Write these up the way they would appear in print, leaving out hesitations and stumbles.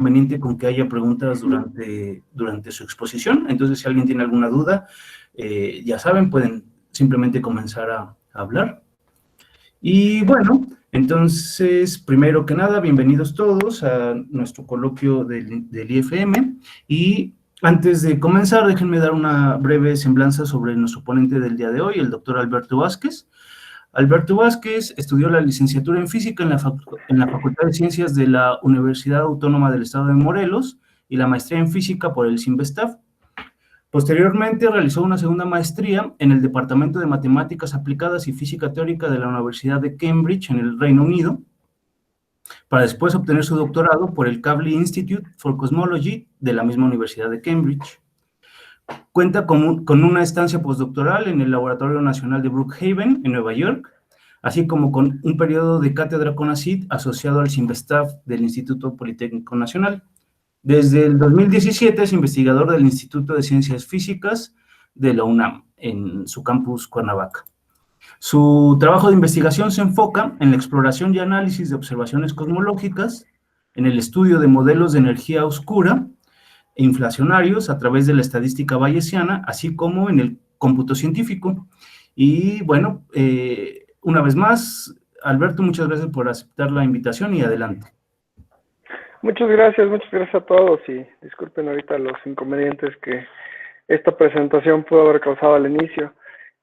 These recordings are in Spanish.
conveniente con que haya preguntas durante su exposición. Entonces, si alguien tiene alguna duda, ya saben, pueden simplemente comenzar a hablar. Y bueno, entonces, primero que nada, bienvenidos todos a nuestro coloquio del IFM. Y antes de comenzar, déjenme dar una breve semblanza sobre nuestro ponente del día de hoy, el doctor Alberto Vázquez. Alberto Vázquez estudió la licenciatura en Física en la Facultad de Ciencias de la Universidad Autónoma del Estado de Morelos y la maestría en Física por el CIMBESTAF. Posteriormente realizó una segunda maestría en el Departamento de Matemáticas Aplicadas y Física Teórica de la Universidad de Cambridge, en el Reino Unido, para después obtener su doctorado por el Kavli Institute for Cosmology de la misma Universidad de Cambridge. Cuenta con una estancia postdoctoral en el Laboratorio Nacional de Brookhaven, en Nueva York, así como con un periodo de cátedra CONACYT asociado al CIMBESTAF del Instituto Politécnico Nacional. Desde el 2017 es investigador del Instituto de Ciencias Físicas de la UNAM, en su campus Cuernavaca. Su trabajo de investigación se enfoca en la exploración y análisis de observaciones cosmológicas, en el estudio de modelos de energía oscura e inflacionarios a través de la estadística bayesiana, así como en el cómputo científico. Y bueno, una vez más, Alberto, muchas gracias por aceptar la invitación y adelante. Muchas gracias a todos y disculpen ahorita los inconvenientes que esta presentación pudo haber causado al inicio.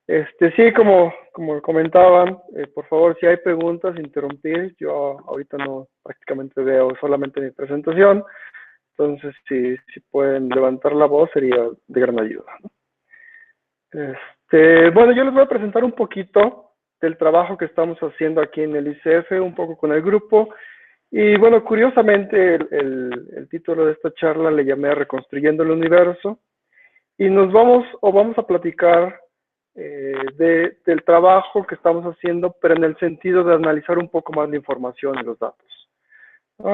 Sí, como comentaban, por favor, si hay preguntas, interrumpir. Yo ahorita no prácticamente veo solamente mi presentación, entonces si pueden levantar la voz sería de gran ayuda, ¿no? Bueno, yo les voy a presentar un poquito del trabajo que estamos haciendo aquí en el ICF, un poco con el grupo. Y bueno, curiosamente el título de esta charla le llamé Reconstruyendo el Universo, y vamos a platicar del trabajo que estamos haciendo, pero en el sentido de analizar un poco más la información y los datos, ¿no?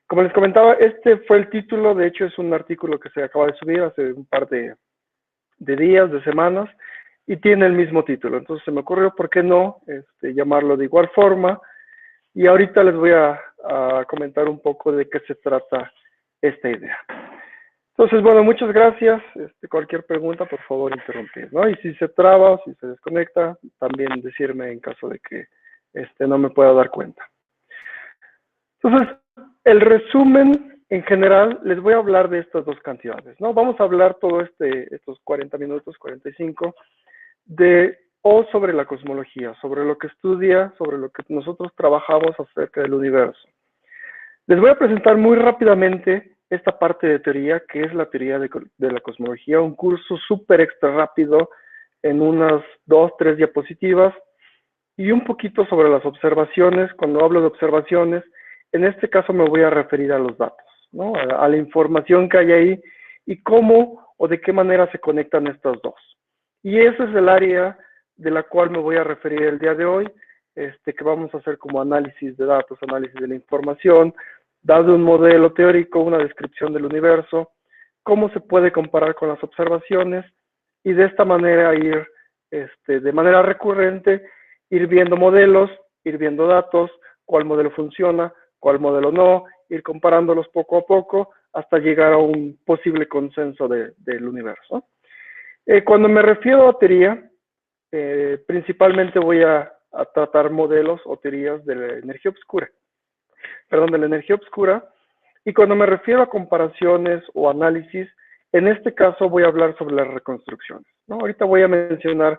Como les comentaba, este fue el título. De hecho es un artículo que se acaba de subir hace un par de días, de semanas, y tiene el mismo título. Entonces se me ocurrió, ¿por qué no llamarlo de igual forma? Y ahorita les voy a comentar un poco de qué se trata esta idea. Entonces, bueno, muchas gracias. Cualquier pregunta, por favor, interrumpir, ¿no? Y si se traba o si se desconecta, también decirme en caso de que no me pueda dar cuenta. Entonces, el resumen en general, les voy a hablar de estas dos cantidades, ¿no? Vamos a hablar todo estos 40 minutos, 45, sobre la cosmología, sobre lo que estudia, sobre lo que nosotros trabajamos acerca del universo. Les voy a presentar muy rápidamente esta parte de teoría, que es la teoría de la cosmología, un curso súper extra rápido en unas 2-3 diapositivas, y un poquito sobre las observaciones. Cuando hablo de observaciones, en este caso me voy a referir a los datos, ¿no? A la información que hay ahí y cómo o de qué manera se conectan estas dos. Y ese es el área de la cual me voy a referir el día de hoy, que vamos a hacer como análisis de datos, análisis de la información, dado un modelo teórico, una descripción del universo, cómo se puede comparar con las observaciones, y de esta manera ir, de manera recurrente, ir viendo modelos, ir viendo datos, cuál modelo funciona, cuál modelo no, ir comparándolos poco a poco hasta llegar a un posible consenso del universo. Cuando me refiero a teoría, principalmente voy a tratar modelos o teorías de la energía oscura. Y cuando me refiero a comparaciones o análisis, en este caso voy a hablar sobre las reconstrucciones, ¿no? Ahorita voy a mencionar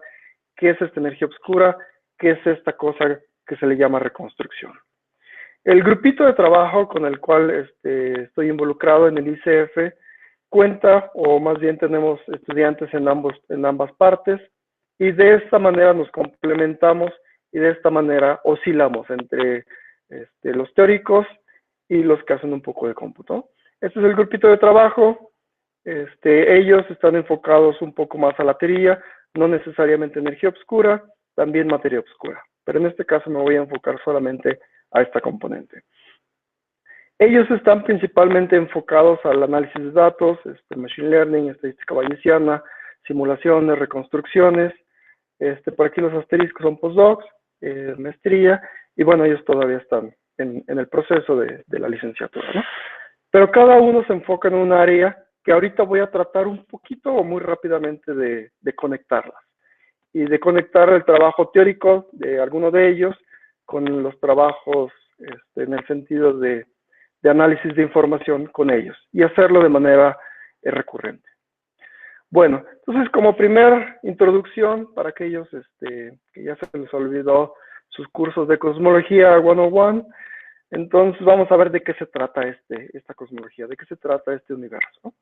qué es esta energía oscura, qué es esta cosa que se le llama reconstrucción. El grupito de trabajo con el cual estoy involucrado en el ICF cuenta, o más bien tenemos estudiantes en ambas partes, y de esta manera nos complementamos y de esta manera oscilamos entre los teóricos y los que hacen un poco de cómputo. Este es el grupito de trabajo. Ellos están enfocados un poco más a la teoría, no necesariamente energía oscura, también materia oscura, pero en este caso me voy a enfocar solamente a esta componente. Ellos están principalmente enfocados al análisis de datos, machine learning, estadística bayesiana, simulaciones, reconstrucciones. Por aquí los asteriscos son postdocs, maestría, y bueno, ellos todavía están en el proceso de la licenciatura, ¿no? Pero cada uno se enfoca en un área que ahorita voy a tratar un poquito o muy rápidamente de conectarlas. Y de conectar el trabajo teórico de alguno de ellos con los trabajos en el sentido de análisis de información con ellos y hacerlo de manera recurrente. Bueno, entonces como primera introducción para aquellos que ya se les olvidó sus cursos de cosmología 101, entonces vamos a ver de qué se trata esta cosmología, de qué se trata este universo, ¿no?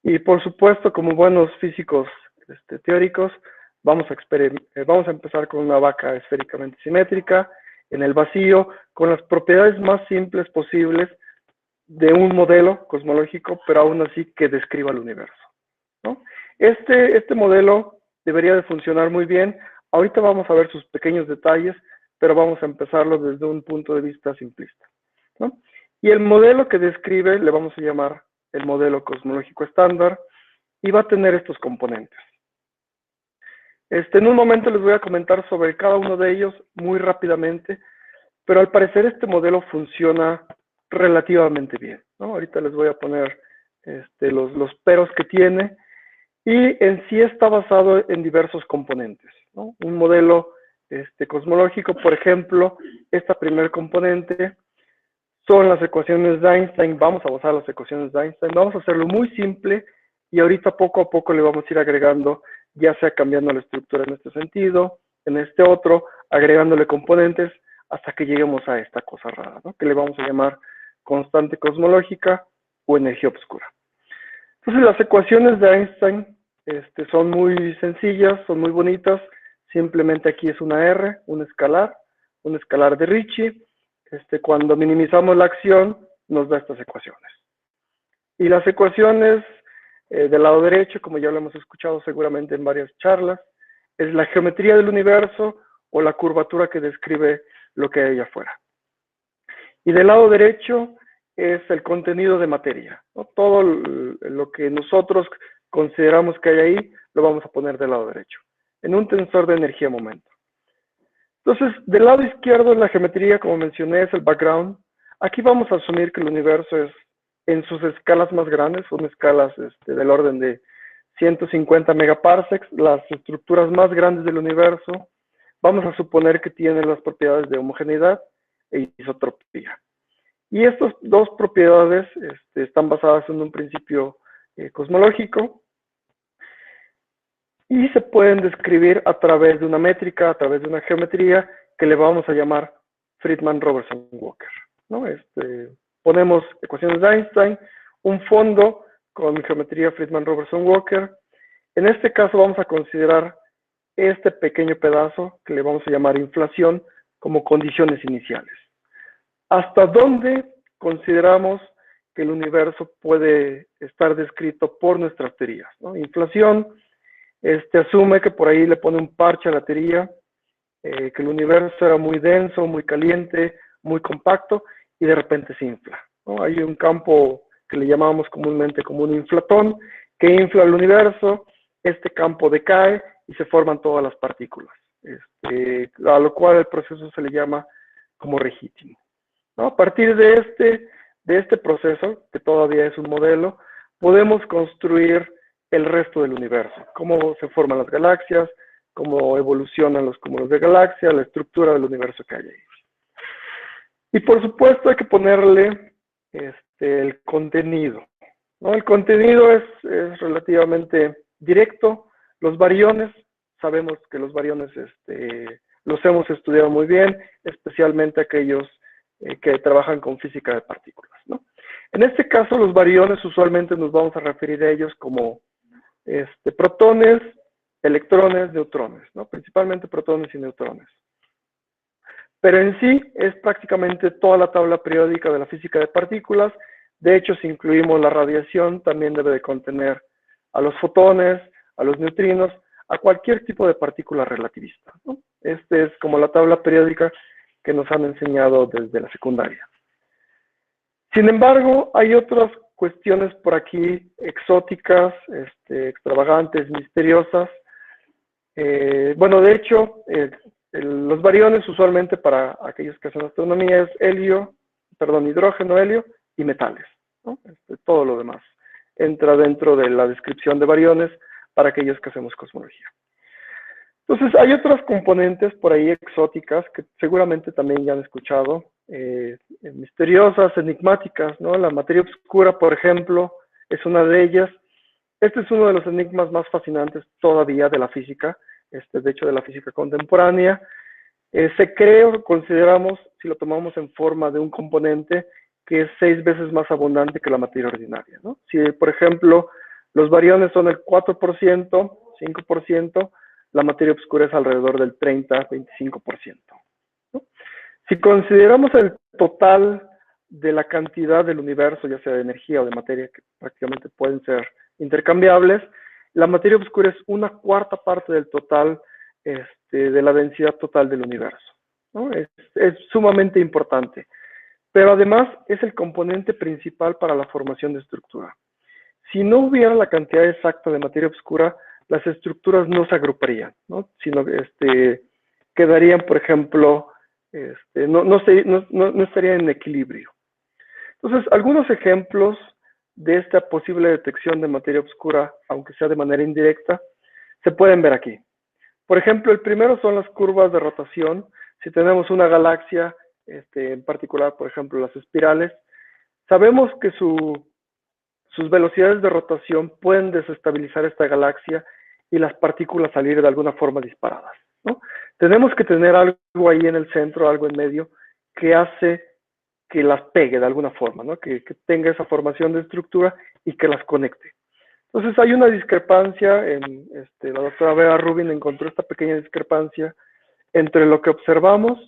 Y por supuesto, como buenos físicos teóricos, vamos a empezar con una vaca esféricamente simétrica en el vacío, con las propiedades más simples posibles de un modelo cosmológico, pero aún así que describa el universo, ¿no? Este modelo debería de funcionar muy bien. Ahorita vamos a ver sus pequeños detalles, pero vamos a empezarlo desde un punto de vista simplista, ¿no? Y el modelo que describe le vamos a llamar el modelo cosmológico estándar y va a tener estos componentes. En un momento les voy a comentar sobre cada uno de ellos muy rápidamente, pero al parecer este modelo funciona relativamente bien, ¿no? Ahorita les voy a poner los peros que tiene, y en sí está basado en diversos componentes, ¿no? Un modelo cosmológico, por ejemplo, esta primer componente son las ecuaciones de Einstein. Vamos a basar las ecuaciones de Einstein, vamos a hacerlo muy simple y ahorita poco a poco le vamos a ir agregando, ya sea cambiando la estructura en este sentido, en este otro, agregándole componentes hasta que lleguemos a esta cosa rara, ¿no? Que le vamos a llamar constante cosmológica o energía oscura. Entonces las ecuaciones de Einstein son muy sencillas, son muy bonitas. Simplemente aquí es una R, un escalar de Ricci. Cuando minimizamos la acción, nos da estas ecuaciones. Y las ecuaciones del lado derecho, como ya lo hemos escuchado seguramente en varias charlas, es la geometría del universo o la curvatura que describe lo que hay allá afuera. Y del lado derecho es el contenido de materia, ¿no? Todo lo que nosotros consideramos que hay ahí, lo vamos a poner del lado derecho, en un tensor de energía-momento. Entonces, del lado izquierdo, la geometría, como mencioné, es el background. Aquí vamos a asumir que el universo es en sus escalas más grandes, son escalas del orden de 150 megaparsecs, las estructuras más grandes del universo. Vamos a suponer que tienen las propiedades de homogeneidad e isotropía. Y estas dos propiedades están basadas en un principio cosmológico y se pueden describir a través de una métrica, a través de una geometría que le vamos a llamar Friedmann-Robertson-Walker, ¿no? Ponemos ecuaciones de Einstein, un fondo con geometría Friedmann-Robertson-Walker. En este caso vamos a considerar este pequeño pedazo que le vamos a llamar inflación como condiciones iniciales. ¿Hasta dónde consideramos que el universo puede estar descrito por nuestras teorías, ¿no? Inflación asume que por ahí le pone un parche a la teoría, que el universo era muy denso, muy caliente, muy compacto, y de repente se infla, ¿no? Hay un campo que le llamamos comúnmente como un inflatón, que infla el universo, este campo decae y se forman todas las partículas, a lo cual el proceso se le llama como regítimo, ¿no? A partir de este proceso, que todavía es un modelo, podemos construir el resto del universo, cómo se forman las galaxias, cómo evolucionan los cúmulos de galaxias, la estructura del universo que hay ahí. Y por supuesto hay que ponerle el contenido, ¿no? El contenido es relativamente directo. Los bariones, sabemos que los bariones los hemos estudiado muy bien, especialmente aquellos que trabajan con física de partículas, ¿no? En este caso, los bariones usualmente nos vamos a referir a ellos como protones, electrones, neutrones, ¿no? Principalmente protones y neutrones. Pero en sí es prácticamente toda la tabla periódica de la física de partículas. De hecho, si incluimos la radiación, también debe de contener a los fotones, a los neutrinos, a cualquier tipo de partícula relativista, ¿no? Es como la tabla periódica que nos han enseñado desde la secundaria. Sin embargo, hay otras cuestiones por aquí exóticas, extravagantes, misteriosas. Bueno, de hecho, Los bariones usualmente para aquellos que hacen astronomía es hidrógeno, helio y metales, ¿no? Todo lo demás entra dentro de la descripción de bariones para aquellos que hacemos cosmología. Entonces, hay otras componentes por ahí exóticas que seguramente también ya han escuchado, misteriosas, enigmáticas, ¿no? La materia oscura, por ejemplo, es una de ellas. Este es uno de los enigmas más fascinantes todavía de la física, de hecho de la física contemporánea. Se cree o consideramos, si lo tomamos en forma de un componente, que es 6 veces más abundante que la materia ordinaria, ¿no? Si, por ejemplo, los bariones son el 4%, 5%, la materia oscura es alrededor del 30-25%, ¿no? Si consideramos el total de la cantidad del universo, ya sea de energía o de materia, que prácticamente pueden ser intercambiables, la materia oscura es 1/4 parte del total de la densidad total del universo, ¿no? Es sumamente importante, pero además es el componente principal para la formación de estructura. Si no hubiera la cantidad exacta de materia oscura, las estructuras no se agruparían, ¿no? Sino quedarían, por ejemplo, no estarían en equilibrio. Entonces, algunos ejemplos de esta posible detección de materia oscura, aunque sea de manera indirecta, se pueden ver aquí. Por ejemplo, el primero son las curvas de rotación. Si tenemos una galaxia, en particular, por ejemplo, las espirales, sabemos que sus velocidades de rotación pueden desestabilizar esta galaxia y las partículas salir de alguna forma disparadas, ¿no? Tenemos que tener algo ahí en el centro, algo en medio, que hace que las pegue de alguna forma, ¿no? Que tenga esa formación de estructura y que las conecte. Entonces hay una discrepancia, la doctora Vera Rubin encontró esta pequeña discrepancia entre lo que observamos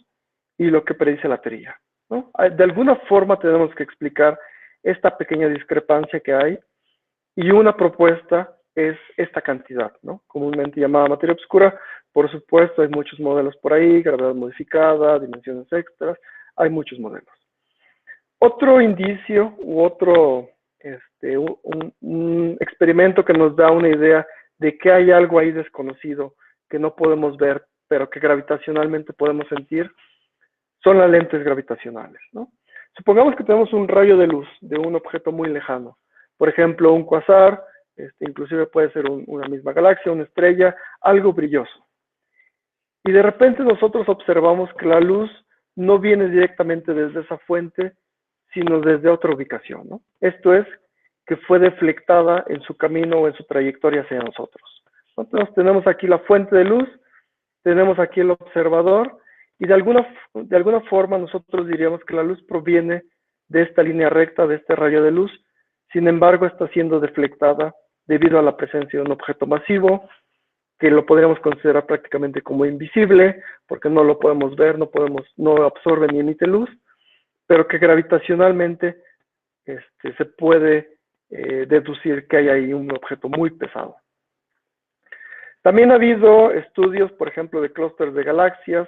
y lo que predice la teoría, ¿no? De alguna forma tenemos que explicar esta pequeña discrepancia que hay, y una propuesta es esta cantidad, ¿no? Comúnmente llamada materia oscura. Por supuesto, hay muchos modelos por ahí, gravedad modificada, dimensiones extras, hay muchos modelos. Otro indicio u otro un experimento que nos da una idea de que hay algo ahí desconocido que no podemos ver, pero que gravitacionalmente podemos sentir, son las lentes gravitacionales, ¿no? Supongamos que tenemos un rayo de luz de un objeto muy lejano, por ejemplo, un cuasar, inclusive puede ser una misma galaxia, una estrella, algo brilloso. Y de repente nosotros observamos que la luz no viene directamente desde esa fuente, sino desde otra ubicación, ¿no? Esto es, que fue deflectada en su camino o en su trayectoria hacia nosotros. Entonces tenemos aquí la fuente de luz, tenemos aquí el observador, y de alguna forma nosotros diríamos que la luz proviene de esta línea recta, de este rayo de luz. Sin embargo, está siendo deflectada debido a la presencia de un objeto masivo, que lo podríamos considerar prácticamente como invisible, porque no lo podemos ver, no absorbe ni emite luz, pero que gravitacionalmente se puede deducir que hay ahí un objeto muy pesado. También ha habido estudios, por ejemplo, de clústeres de galaxias,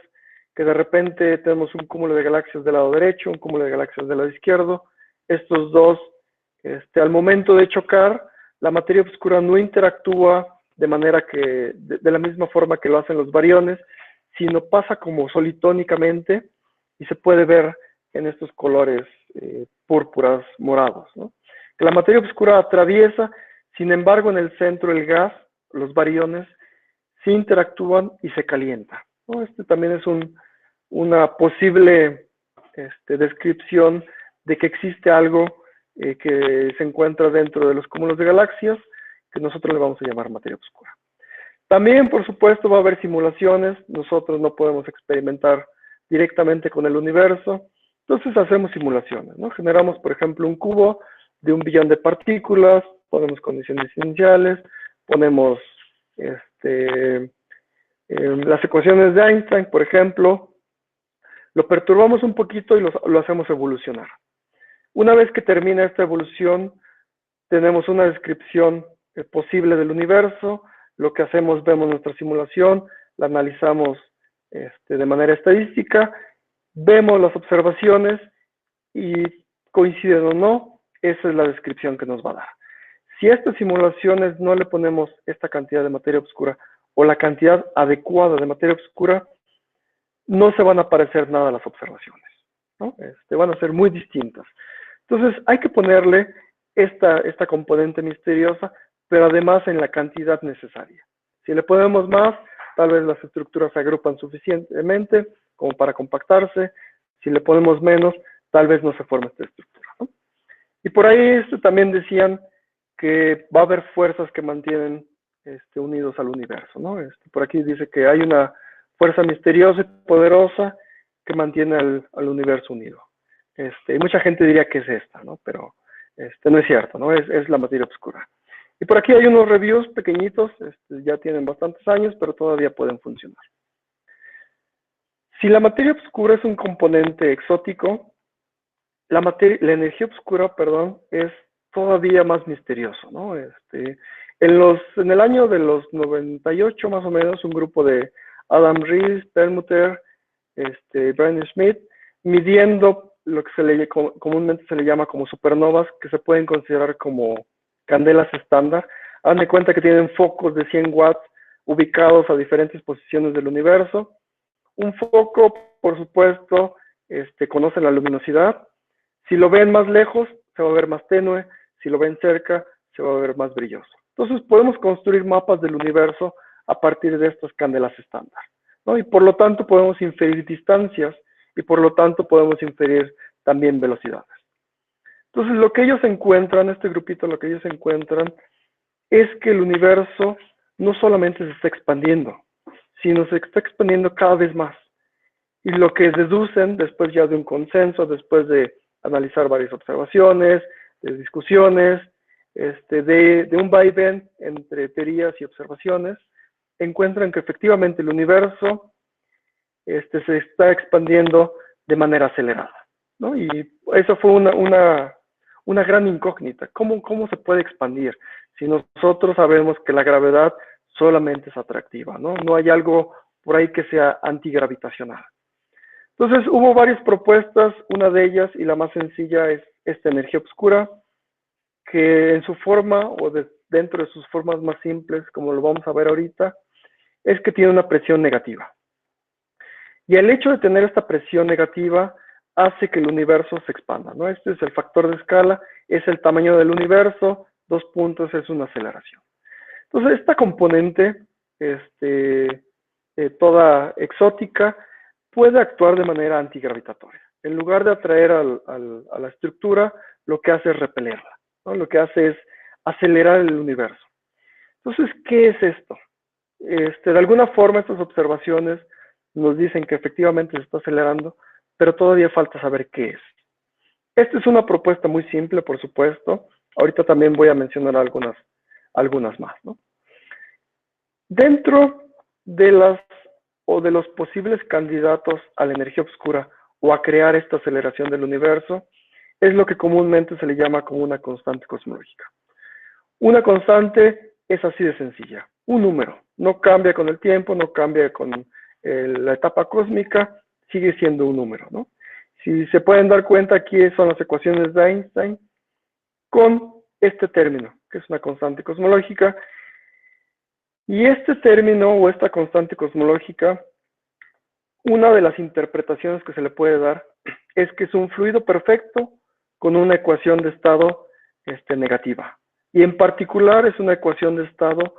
que de repente tenemos un cúmulo de galaxias del lado derecho, un cúmulo de galaxias del lado izquierdo. Estos dos, al momento de chocar, la materia oscura no interactúa de manera que, de la misma forma que lo hacen los bariones, sino pasa como solitónicamente y se puede ver en estos colores púrpuras, morados, ¿no? Que la materia oscura atraviesa, sin embargo, en el centro el gas, los bariones, sí interactúan y se calienta, ¿no? También es una posible descripción de que existe algo que se encuentra dentro de los cúmulos de galaxias, que nosotros le vamos a llamar materia oscura. También, por supuesto, va a haber simulaciones. Nosotros no podemos experimentar directamente con el universo, entonces hacemos simulaciones, ¿no? Generamos, por ejemplo, un cubo de 1 billón de partículas, ponemos condiciones iniciales, ponemos las ecuaciones de Einstein, por ejemplo, lo perturbamos un poquito y lo hacemos evolucionar. Una vez que termina esta evolución, tenemos una descripción posible del universo. Lo que hacemos, vemos nuestra simulación, la analizamos de manera estadística, vemos las observaciones y coinciden o no, esa es la descripción que nos va a dar. Si a estas simulaciones no le ponemos esta cantidad de materia oscura o la cantidad adecuada de materia oscura, no se van a parecer nada a las observaciones, ¿no? Van a ser muy distintas. Entonces, hay que ponerle esta componente misteriosa, pero además en la cantidad necesaria. Si le ponemos más, tal vez las estructuras se agrupan suficientemente como para compactarse. Si le ponemos menos, tal vez no se forme esta estructura, ¿no? Y por ahí también decían que va a haber fuerzas que mantienen unidos al universo, ¿no? Por aquí dice que hay una fuerza misteriosa y poderosa que mantiene al universo unido. Y mucha gente diría que es esta, ¿no? Pero no es cierto, ¿no? Es la materia oscura. Y por aquí hay unos reviews pequeñitos, ya tienen bastantes años, pero todavía pueden funcionar. Si la materia oscura es un componente exótico, la energía oscura, perdón, es todavía más misterioso, ¿no? En el año de los 98, más o menos, un grupo de Adam Rees, Perlmutter, Brian Schmidt, midiendo lo que comúnmente se le llama como supernovas, que se pueden considerar como candelas estándar. Hagan de cuenta que tienen focos de 100 watts ubicados a diferentes posiciones del universo. Un foco, por supuesto, conoce la luminosidad. Si lo ven más lejos, se va a ver más tenue. Si lo ven cerca, se va a ver más brilloso. Entonces, podemos construir mapas del universo a partir de estas candelas estándar, ¿no? Y por lo tanto, podemos inferir distancias y por lo tanto, podemos inferir también velocidades. Entonces, lo que ellos encuentran, este grupito, lo que ellos encuentran es que el universo no solamente se está expandiendo, sino se está expandiendo cada vez más. Y lo que deducen después ya de un consenso, después de analizar varias observaciones, de discusiones, de un vaivén entre teorías y observaciones, encuentran que efectivamente el universo se está expandiendo de manera acelerada, ¿no? Y eso fue una gran incógnita. ¿Cómo se puede expandir si nosotros sabemos que la gravedad solamente es atractiva, ¿no? No hay algo por ahí que sea antigravitacional. Entonces hubo varias propuestas, una de ellas y la más sencilla es esta energía oscura, que en su forma o dentro de sus formas más simples, como lo vamos a ver ahorita, es que tiene una presión negativa. Y el hecho de tener esta presión negativa hace que el universo se expanda, ¿no? Este es el factor de escala, es el tamaño del universo, 2 puntos es una aceleración. Entonces esta componente, toda exótica, puede actuar de manera antigravitatoria. En lugar de atraer a la estructura, lo que hace es repelerla, ¿no? Lo que hace es acelerar el universo. Entonces, ¿qué es esto? De alguna forma, estas observaciones nos dicen que efectivamente se está acelerando, pero todavía falta saber qué es. Esta es una propuesta muy simple, por supuesto. Ahorita también voy a mencionar algunas más, ¿no? Dentro de los posibles candidatos a la energía oscura o a crear esta aceleración del universo, es lo que comúnmente se le llama como una constante cosmológica. Una constante es así de sencilla, un número, no cambia con el tiempo, no cambia con la etapa cósmica, sigue siendo un número, ¿no? Si se pueden dar cuenta, aquí son las ecuaciones de Einstein con este término, que es una constante cosmológica. Y este término o esta constante cosmológica, una de las interpretaciones que se le puede dar es que es un fluido perfecto con una ecuación de estado negativa. Y en particular es una ecuación de estado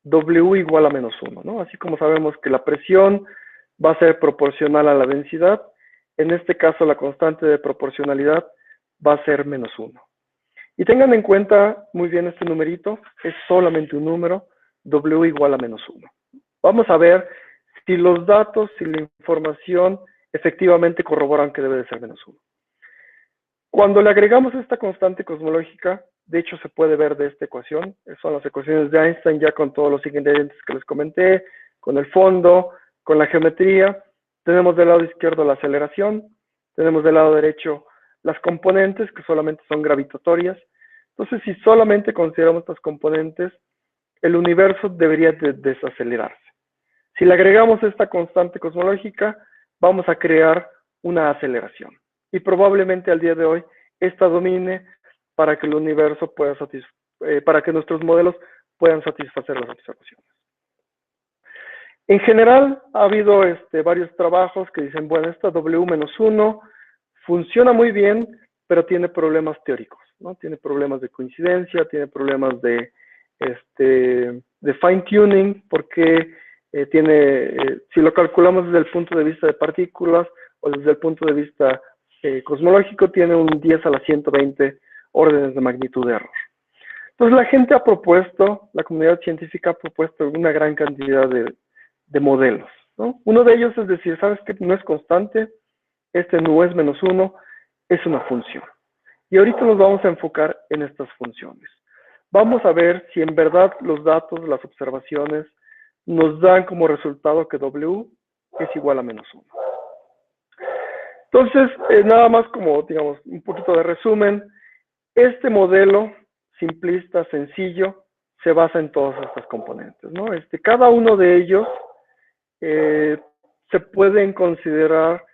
W igual a -1, ¿no? Así como sabemos que la presión va a ser proporcional a la densidad, en este caso la constante de proporcionalidad va a ser -1. Y tengan en cuenta muy bien este numerito, es solamente un número, W igual a -1. Vamos a ver si los datos, si la información efectivamente corroboran que debe de ser -1. Cuando le agregamos esta constante cosmológica, de hecho se puede ver de esta ecuación, son las ecuaciones de Einstein ya con todos los ingredientes que les comenté, con el fondo, con la geometría. Tenemos del lado izquierdo la aceleración, tenemos del lado derecho las componentes que solamente son gravitatorias. Entonces, si solamente consideramos estas componentes, el universo debería de desacelerarse. Si le agregamos esta constante cosmológica, vamos a crear una aceleración. Y probablemente al día de hoy, esta domine para que el universo pueda para que nuestros modelos puedan satisfacer las observaciones. En general, ha habido varios trabajos que dicen, bueno, esta W-1 funciona muy bien, pero tiene problemas teóricos, ¿no? Tiene problemas de coincidencia, tiene problemas de fine-tuning, porque si lo calculamos desde el punto de vista de partículas o desde el punto de vista cosmológico, tiene un 10 a la 120 órdenes de magnitud de error. Entonces la gente ha propuesto, la comunidad científica ha propuesto una gran cantidad de modelos, ¿no? Uno de ellos es decir, ¿sabes qué? No es constante, no es -1, es una función. Y ahorita nos vamos a enfocar en estas funciones. Vamos a ver si en verdad los datos, las observaciones, nos dan como resultado que W es igual a -1. Entonces, nada más como, digamos, un poquito de resumen, este modelo simplista, sencillo, se basa en todas estas componentes, ¿no? Cada uno de ellos se pueden considerar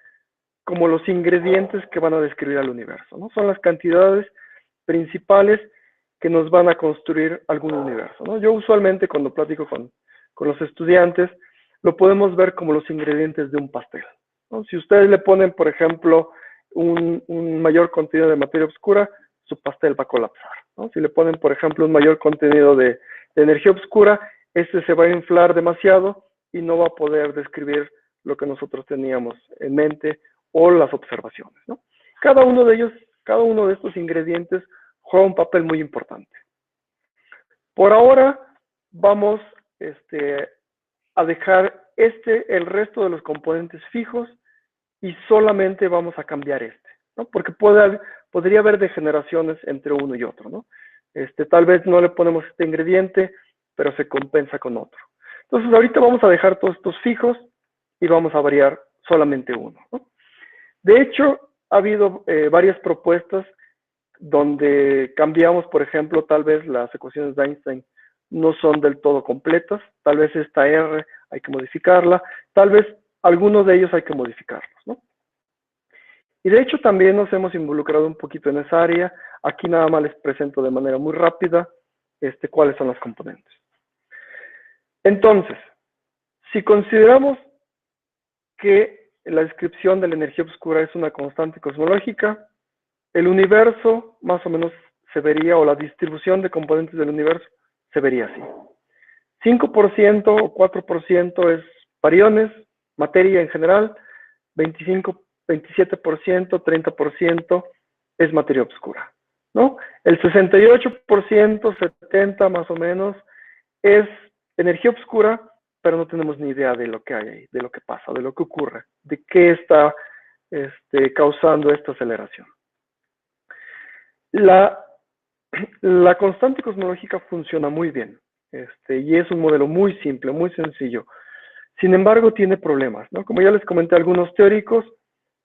como los ingredientes que van a describir al universo, ¿no? Son las cantidades principales que nos van a construir algún universo, ¿no? Yo usualmente cuando platico con los estudiantes, lo podemos ver como los ingredientes de un pastel, ¿no? Si ustedes le ponen, por ejemplo, un mayor contenido de materia oscura, su pastel va a colapsar, ¿no? Si le ponen, por ejemplo, un mayor contenido de energía oscura, se va a inflar demasiado y no va a poder describir lo que nosotros teníamos en mente o las observaciones, ¿no? Cada uno de ellos, cada uno de estos ingredientes juega un papel muy importante. Por ahora vamos a dejar el resto de los componentes fijos y solamente vamos a cambiar ¿no? Porque podría haber degeneraciones entre uno y otro, ¿no? Tal vez no le ponemos este ingrediente, pero se compensa con otro. Entonces ahorita vamos a dejar todos estos fijos y vamos a variar solamente uno, ¿no? De hecho, ha habido varias propuestas donde cambiamos, por ejemplo, tal vez las ecuaciones de Einstein no son del todo completas, tal vez esta R hay que modificarla, tal vez algunos de ellos hay que modificarlos, ¿no? Y de hecho también nos hemos involucrado un poquito en esa área. Aquí nada más les presento de manera muy rápida cuáles son los componentes. Entonces, si consideramos que la descripción de la energía oscura es una constante cosmológica, el universo más o menos se vería, o la distribución de componentes del universo se vería así. 5% o 4% es bariones, materia en general, 27%, 30% es materia oscura, ¿no? El 68%, 70% más o menos, es energía oscura, pero no tenemos ni idea de lo que hay ahí, de lo que pasa, de lo que ocurre, de qué está causando esta aceleración. La constante cosmológica funciona muy bien, y es un modelo muy simple, muy sencillo. Sin embargo, tiene problemas, ¿no? Como ya les comenté, algunos teóricos,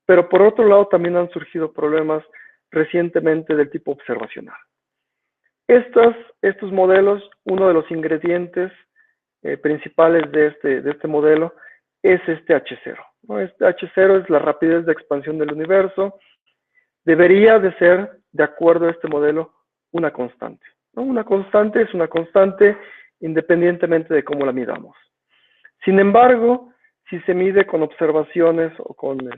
pero por otro lado también han surgido problemas recientemente del tipo observacional. Estos modelos, uno de los ingredientes principales de este modelo es H0, ¿no? H0 es la rapidez de expansión del universo. Debería de ser, de acuerdo a este modelo, una constante, ¿no? Una constante es una constante independientemente de cómo la midamos. Sin embargo, si se mide con observaciones o con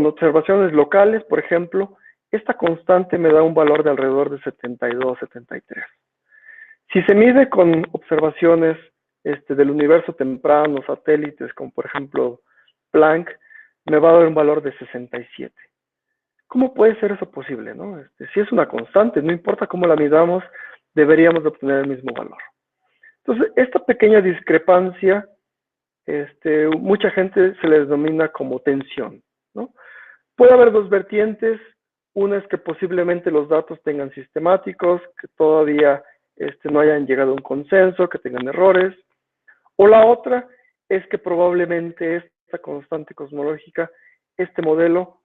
observaciones locales, por ejemplo, esta constante me da un valor de alrededor de 72, 73. Si se mide con observaciones del universo temprano, satélites, como por ejemplo Planck, me va a dar un valor de 67. ¿Cómo puede ser eso posible, no? Si es una constante, no importa cómo la midamos, deberíamos de obtener el mismo valor. Entonces, esta pequeña discrepancia, mucha gente se le denomina como tensión, ¿no? Puede haber dos vertientes. Una es que posiblemente los datos tengan sistemáticos, que todavía no hayan llegado a un consenso, que tengan errores. O la otra es que probablemente esta constante cosmológica, este modelo,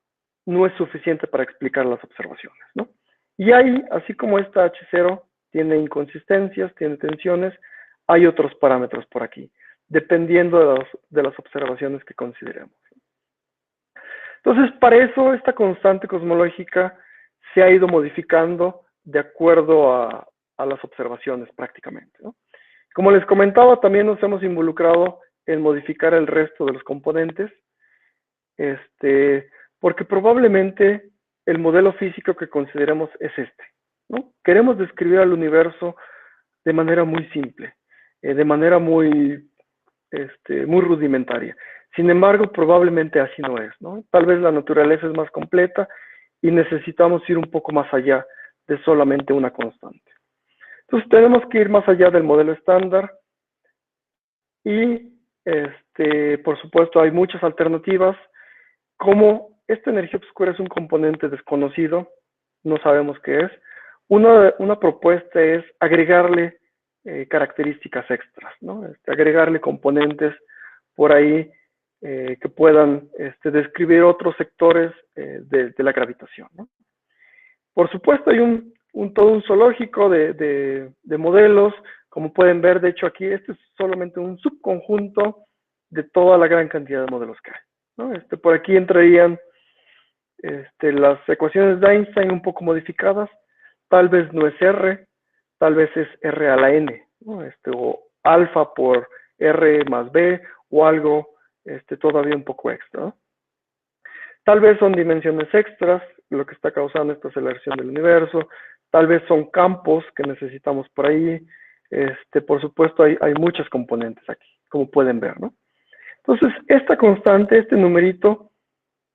no es suficiente para explicar las observaciones, ¿no? Y hay, así como esta H0 tiene inconsistencias, tiene tensiones, hay otros parámetros por aquí, dependiendo de las observaciones que consideremos. Entonces, para eso, esta constante cosmológica se ha ido modificando de acuerdo a las observaciones prácticamente, ¿no? Como les comentaba, también nos hemos involucrado en modificar el resto de los componentes, porque probablemente el modelo físico que consideramos es este, ¿no? Queremos describir al universo de manera muy simple, de manera muy rudimentaria. Sin embargo, probablemente así no es, ¿no? Tal vez la naturaleza es más completa y necesitamos ir un poco más allá de solamente una constante. Entonces tenemos que ir más allá del modelo estándar y, por supuesto, hay muchas alternativas. Como esta energía oscura es un componente desconocido, no sabemos qué es, una propuesta es agregarle características extras, ¿no? Agregarle componentes por ahí que puedan describir otros sectores de la gravitación, ¿no? Por supuesto, hay todo un zoológico de modelos, como pueden ver. De hecho, aquí este es solamente un subconjunto de toda la gran cantidad de modelos que hay, ¿no? Por aquí entrarían las ecuaciones de Einstein un poco modificadas. Tal vez no es R, tal vez es R a la N, ¿no? O alfa por R más B, o algo todavía un poco extra, ¿no? Tal vez son dimensiones extras lo que está causando esta aceleración del universo, tal vez son campos que necesitamos por ahí. Por supuesto, hay muchos componentes aquí, como pueden ver, ¿no? Entonces, esta constante, este numerito,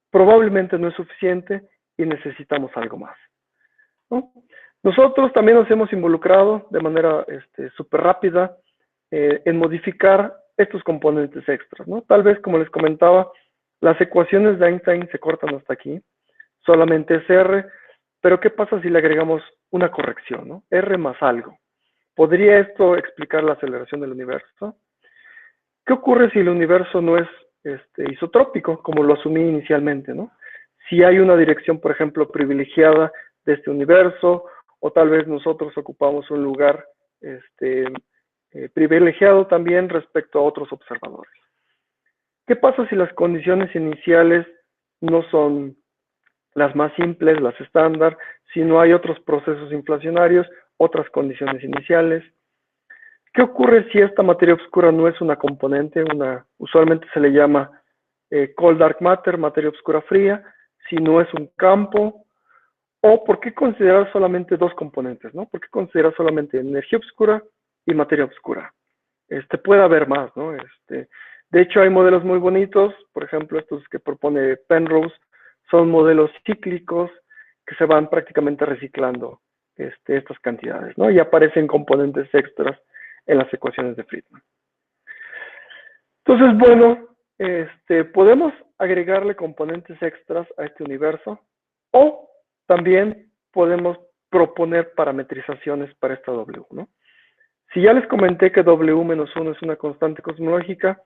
probablemente no es suficiente y necesitamos algo más, ¿no? Nosotros también nos hemos involucrado de manera súper rápida en modificar estos componentes extras, ¿no? Tal vez, como les comentaba, las ecuaciones de Einstein se cortan hasta aquí, solamente es R, pero ¿qué pasa si le agregamos una corrección, ¿no? R más algo. ¿Podría esto explicar la aceleración del universo? ¿Qué ocurre si el universo no es isotrópico, como lo asumí inicialmente, ¿no? Si hay una dirección, por ejemplo, privilegiada de este universo, o tal vez nosotros ocupamos un lugar privilegiado también respecto a otros observadores. ¿Qué pasa si las condiciones iniciales no son las más simples, las estándar, si no hay otros procesos inflacionarios, otras condiciones iniciales? ¿Qué ocurre si esta materia oscura no es una componente? Usualmente se le llama cold dark matter, materia oscura fría, si no es un campo. ¿O por qué considerar solamente dos componentes, ¿no? ¿Por qué considerar solamente energía oscura y materia oscura? Puede haber más, ¿no? De hecho, hay modelos muy bonitos, por ejemplo, estos que propone Penrose, son modelos cíclicos que se van prácticamente reciclando estas cantidades, ¿no? Y aparecen componentes extras en las ecuaciones de Friedman. Entonces, bueno, podemos agregarle componentes extras a este universo, o también podemos proponer parametrizaciones para esta W, ¿no? Si ya les comenté que W-1 es una constante cosmológica,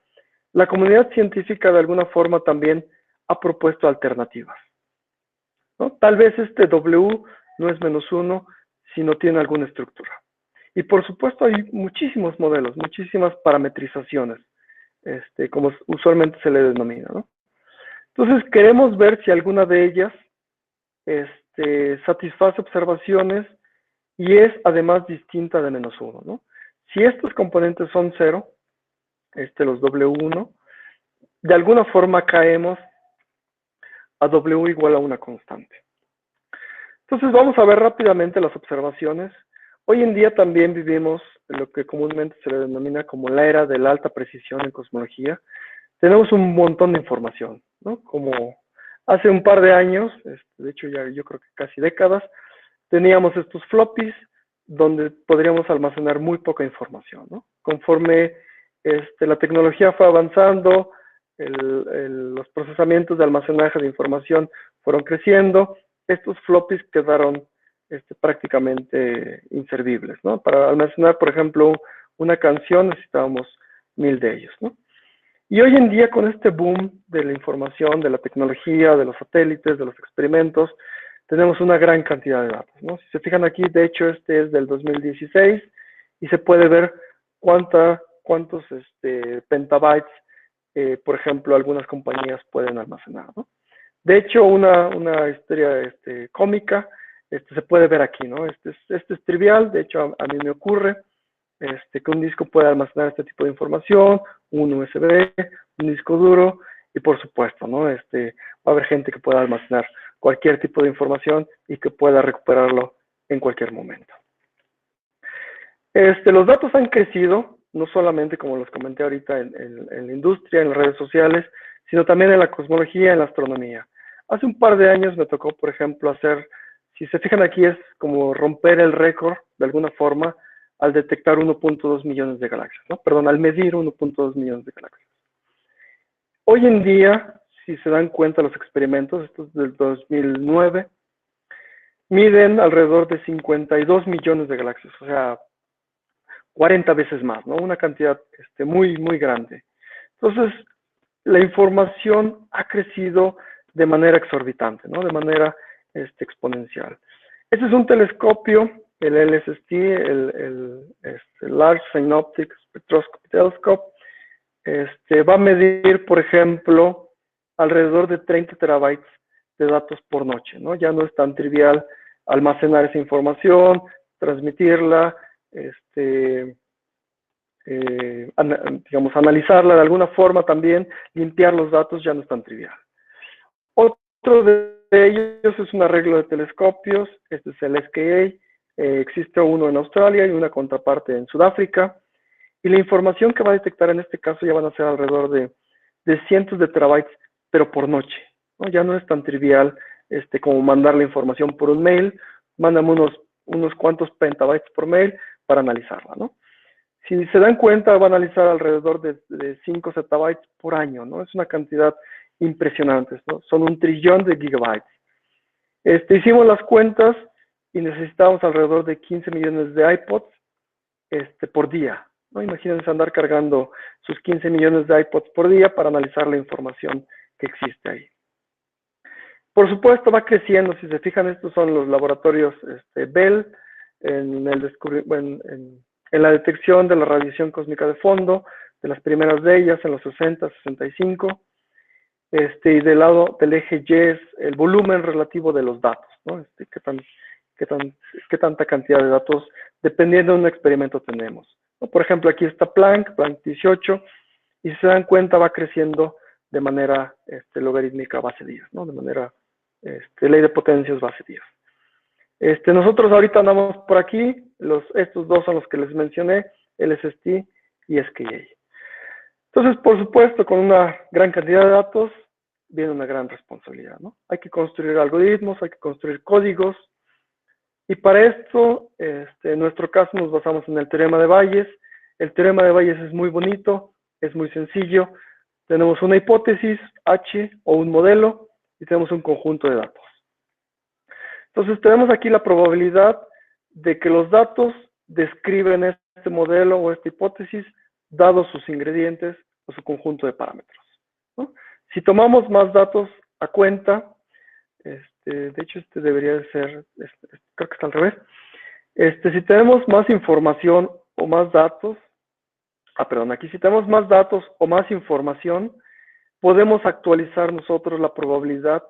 la comunidad científica de alguna forma también ha propuesto alternativas, ¿no? Tal vez este W no es -1 si no tiene alguna estructura. Y por supuesto hay muchísimos modelos, muchísimas parametrizaciones, como usualmente se le denomina, ¿no? Entonces queremos ver si alguna de ellas satisface observaciones y es además distinta de -1, ¿no? Si estos componentes son 0, los W1, de alguna forma caemos a W igual a una constante. Entonces vamos a ver rápidamente las observaciones. Hoy en día también vivimos lo que comúnmente se le denomina como la era de la alta precisión en cosmología. Tenemos un montón de información, ¿no? Como hace un par de años, de hecho ya yo creo que casi décadas, teníamos estos floppies donde podríamos almacenar muy poca información, ¿no? Conforme la tecnología fue avanzando, los procesamientos de almacenaje de información fueron creciendo, estos floppies quedaron prácticamente inservibles, ¿no? Para almacenar, por ejemplo, una canción necesitábamos 1000 de ellos, ¿no? Y hoy en día, con este boom de la información, de la tecnología, de los satélites, de los experimentos, tenemos una gran cantidad de datos, ¿no? Si se fijan aquí, de hecho, este es del 2016 y se puede ver cuántos petabytes, por ejemplo, algunas compañías pueden almacenar, ¿no? De hecho, una historia cómica se puede ver aquí, ¿no? Este es trivial, de hecho, a mí me ocurre. que un disco pueda almacenar este tipo de información, un USB, un disco duro, y por supuesto, ¿no? Va a haber gente que pueda almacenar cualquier tipo de información y que pueda recuperarlo en cualquier momento. Los datos han crecido, no solamente como los comenté ahorita en la industria, en las redes sociales, sino también en la cosmología, en la astronomía. Hace un par de años me tocó, por ejemplo, hacer, si se fijan aquí, es como romper el récord, de alguna forma, al detectar 1.2 millones de galaxias, ¿no? Perdón, al medir 1.2 millones de galaxias. Hoy en día, si se dan cuenta los experimentos, estos del 2009, miden alrededor de 52 millones de galaxias, o sea, 40 veces más, ¿no? Una cantidad muy, muy grande. Entonces, la información ha crecido de manera exorbitante, ¿no? De manera exponencial. Este es un telescopio, el LSST, el Large Synoptic Spectroscopy Telescope. Va a medir, por ejemplo, alrededor de 30 terabytes de datos por noche, ¿no? Ya no es tan trivial almacenar esa información, transmitirla, digamos, analizarla de alguna forma también, limpiar los datos, ya no es tan trivial. Otro de ellos es un arreglo de telescopios, este es el SKA, existe uno en Australia y una contraparte en Sudáfrica, y la información que va a detectar en este caso ya van a ser alrededor de cientos de terabytes, pero por noche, ¿no? Ya no es tan trivial como mandar la información por un mail, mándame unos cuantos petabytes por mail para analizarla, ¿no? Si se dan cuenta, va a analizar alrededor de 5 zettabytes por año, ¿no? Es una cantidad impresionante, ¿no? Son 1 trillón de gigabytes. Hicimos las cuentas y necesitamos alrededor de 15 millones de iPods por día, ¿no? Imagínense andar cargando sus 15 millones de iPods por día para analizar la información que existe ahí. Por supuesto, va creciendo. Si se fijan, estos son los laboratorios Bell en la detección de la radiación cósmica de fondo, de las primeras de ellas en los 60, 65. Y del lado del eje Y es el volumen relativo de los datos, ¿no? Qué tanta cantidad de datos, dependiendo de un experimento, tenemos, ¿no? Por ejemplo, aquí está Planck 18, y si se dan cuenta va creciendo de manera logarítmica base 10, ¿no? De manera ley de potencias base 10. Nosotros ahorita andamos por aquí, estos dos son los que les mencioné, LSST y SKA. Entonces, por supuesto, con una gran cantidad de datos viene una gran responsabilidad, ¿no? Hay que construir algoritmos, hay que construir códigos, y para esto, en nuestro caso nos basamos en el teorema de Bayes. El teorema de Bayes es muy bonito, es muy sencillo. Tenemos una hipótesis, H, o un modelo, y tenemos un conjunto de datos. Entonces, tenemos aquí la probabilidad de que los datos describen este modelo o esta hipótesis, dados sus ingredientes o su conjunto de parámetros, ¿no? Si tomamos más datos a cuenta, de hecho debería de ser, creo que está al revés. Si tenemos más información o más datos, aquí si tenemos más datos o más información, podemos actualizar nosotros la probabilidad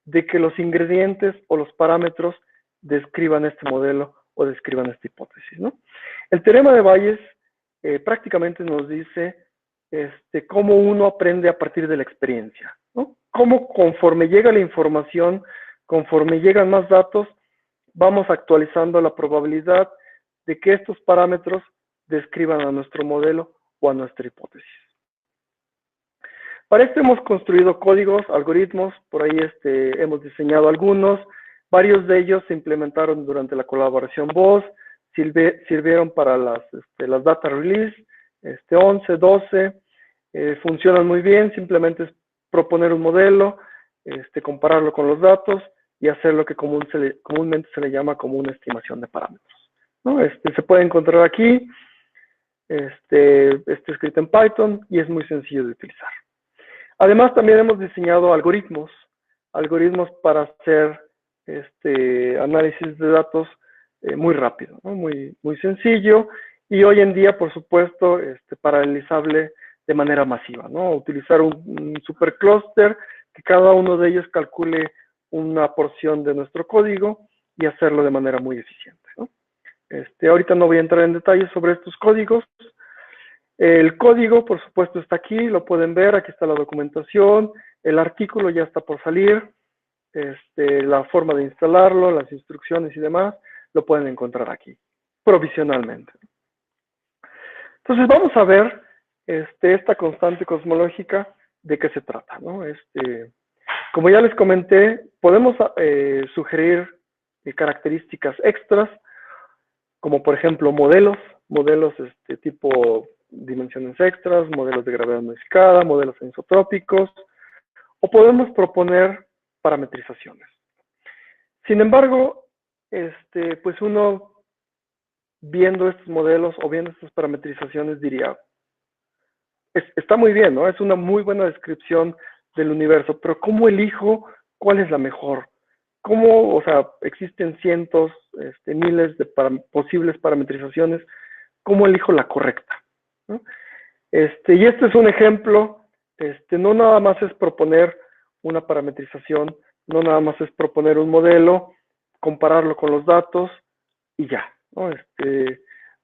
de que los ingredientes o los parámetros describan este modelo o describan esta hipótesis, ¿no? El teorema de Bayes prácticamente nos dice cómo uno aprende a partir de la experiencia, ¿no? Cómo conforme llega la información, conforme llegan más datos, vamos actualizando la probabilidad de que estos parámetros describan a nuestro modelo o a nuestra hipótesis. Para esto hemos construido códigos, algoritmos, por ahí hemos diseñado algunos, varios de ellos se implementaron durante la colaboración BOSS, sirvieron para las data release, 11, 12, funcionan muy bien, simplemente es proponer un modelo, compararlo con los datos y hacer lo que comúnmente se le llama como una estimación de parámetros, ¿no? Se puede encontrar aquí, está escrito en Python y es muy sencillo de utilizar. Además, también hemos diseñado algoritmos para hacer análisis de datos muy rápido, ¿no? Muy sencillo, y hoy en día, por supuesto, paralelizable de manera masiva, ¿no? Utilizar un supercluster, que cada uno de ellos calcule una porción de nuestro código y hacerlo de manera muy eficiente, ¿no? Ahorita no voy a entrar en detalles sobre estos códigos. El código, por supuesto, está aquí, lo pueden ver, aquí está la documentación, el artículo ya está por salir, la forma de instalarlo, las instrucciones y demás, lo pueden encontrar aquí, provisionalmente. Entonces vamos a ver esta constante cosmológica, de qué se trata, ¿no? Como ya les comenté, podemos sugerir características extras, como por ejemplo modelos tipo dimensiones extras, modelos de gravedad modificada, modelos anisotrópicos, o podemos proponer parametrizaciones. Sin embargo, pues uno viendo estos modelos o viendo estas parametrizaciones diría, está muy bien, ¿no? Es una muy buena descripción del universo, pero ¿cómo elijo cuál es la mejor? ¿Cómo, o sea, existen cientos, miles de posibles parametrizaciones? ¿Cómo elijo la correcta? ¿No? Y este es un ejemplo, no nada más es proponer una parametrización, no nada más es proponer un modelo, compararlo con los datos y ya, ¿no?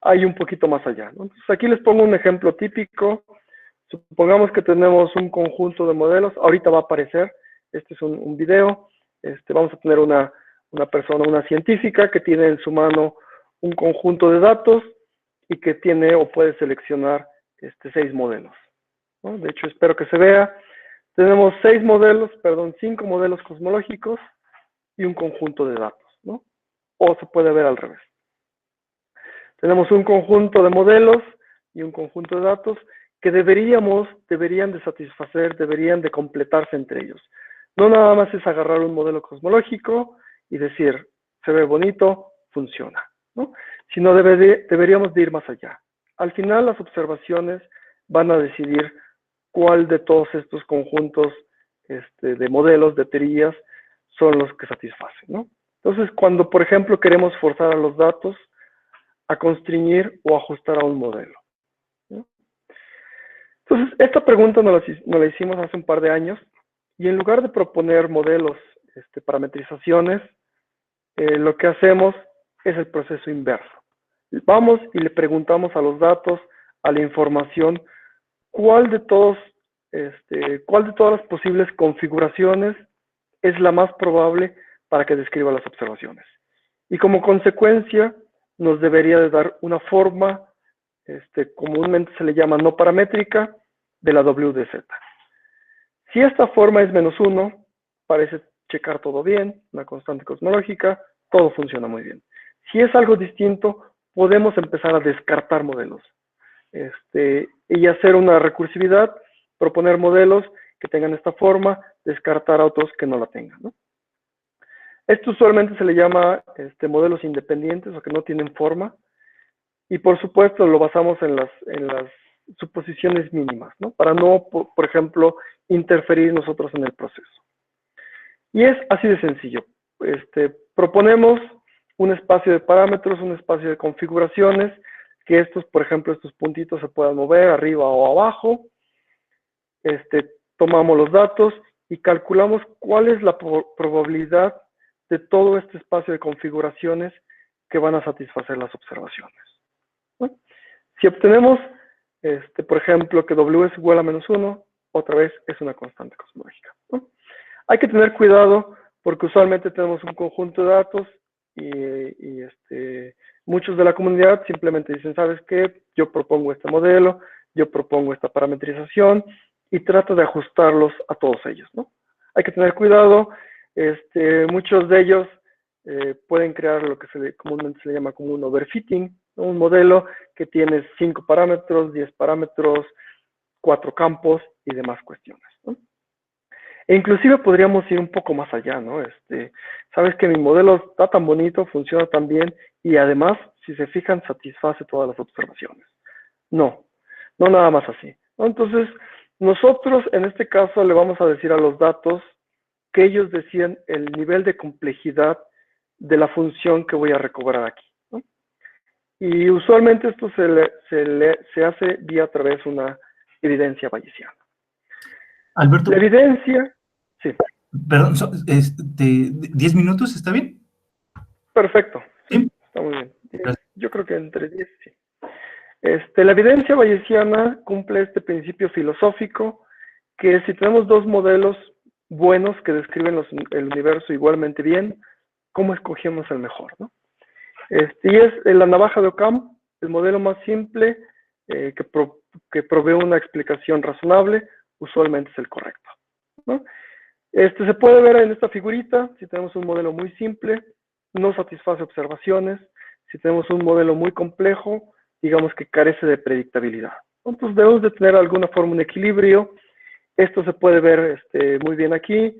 Hay un poquito más allá, ¿no? Entonces aquí les pongo un ejemplo típico. Supongamos que tenemos un conjunto de modelos, ahorita va a aparecer, este es un video, vamos a tener una persona, una científica que tiene en su mano un conjunto de datos y que tiene o puede seleccionar 6 modelos, ¿no? De hecho, espero que se vea. Tenemos 5 modelos cosmológicos y un conjunto de datos, ¿no? O se puede ver al revés. Tenemos un conjunto de modelos y un conjunto de datos que deberían de satisfacer, deberían de completarse entre ellos. No nada más es agarrar un modelo cosmológico y decir, se ve bonito, funciona, ¿no? Sino deberíamos de ir más allá. Al final las observaciones van a decidir cuál de todos estos conjuntos de modelos, de teorías, son los que satisfacen, ¿no? Entonces, cuando, por ejemplo, queremos forzar a los datos a constreñir o ajustar a un modelo, ¿no? Entonces, esta pregunta nos la hicimos hace un par de años, y en lugar de proponer modelos, parametrizaciones, lo que hacemos es el proceso inverso. Vamos y le preguntamos a los datos, a la información, cuál de todas las posibles configuraciones es la más probable para que describa las observaciones. Y como consecuencia, nos debería de dar una forma, comúnmente se le llama no paramétrica, de la WDZ. Si esta forma es -1, parece checar todo bien, una constante cosmológica, todo funciona muy bien. Si es algo distinto, podemos empezar a descartar modelos. Y hacer una recursividad, proponer modelos que tengan esta forma, descartar a otros que no la tengan, ¿no? Esto usualmente se le llama modelos independientes o que no tienen forma, y por supuesto lo basamos en las suposiciones mínimas, ¿no? Para no, por ejemplo, interferir nosotros en el proceso. Y es así de sencillo. Proponemos un espacio de parámetros, un espacio de configuraciones, que por ejemplo, estos puntitos se puedan mover arriba o abajo. Tomamos los datos y calculamos cuál es la probabilidad de todo este espacio de configuraciones que van a satisfacer las observaciones, ¿no? Si obtenemos, por ejemplo, que W es igual a -1, otra vez es una constante cosmológica, ¿no? Hay que tener cuidado porque usualmente tenemos un conjunto de datos y muchos de la comunidad simplemente dicen, ¿sabes qué? Yo propongo este modelo, yo propongo esta parametrización y trato de ajustarlos a todos ellos, ¿no? Hay que tener cuidado. Muchos de ellos pueden crear lo que comúnmente se le llama como un overfitting, ¿no? Un modelo que tiene 5 parámetros, 10 parámetros, 4 campos y demás cuestiones, ¿no? E inclusive podríamos ir un poco más allá, ¿no? Sabes que mi modelo está tan bonito, funciona tan bien y además, si se fijan, satisface todas las observaciones. No nada más así, ¿no? Entonces, nosotros en este caso le vamos a decir a los datos que ellos decidan el nivel de complejidad de la función que voy a recobrar aquí, ¿no? Y usualmente esto se hace vía a través de una evidencia bayesiana. Alberto. La evidencia, sí. Perdón, 10 minutos, ¿está bien? Perfecto, sí, ¿Sí? está muy bien. Yo creo que entre 10, sí. La evidencia bayesiana cumple este principio filosófico que si tenemos dos modelos buenos que describen el universo igualmente bien, ¿cómo escogemos el mejor, ¿no? Y es la navaja de Occam, el modelo más simple que provee una explicación razonable, usualmente es el correcto, ¿no? Se puede ver en esta figurita, si tenemos un modelo muy simple, no satisface observaciones. Si tenemos un modelo muy complejo, digamos que carece de predictabilidad. Entonces debemos de tener alguna forma un equilibrio. Esto se puede ver muy bien aquí,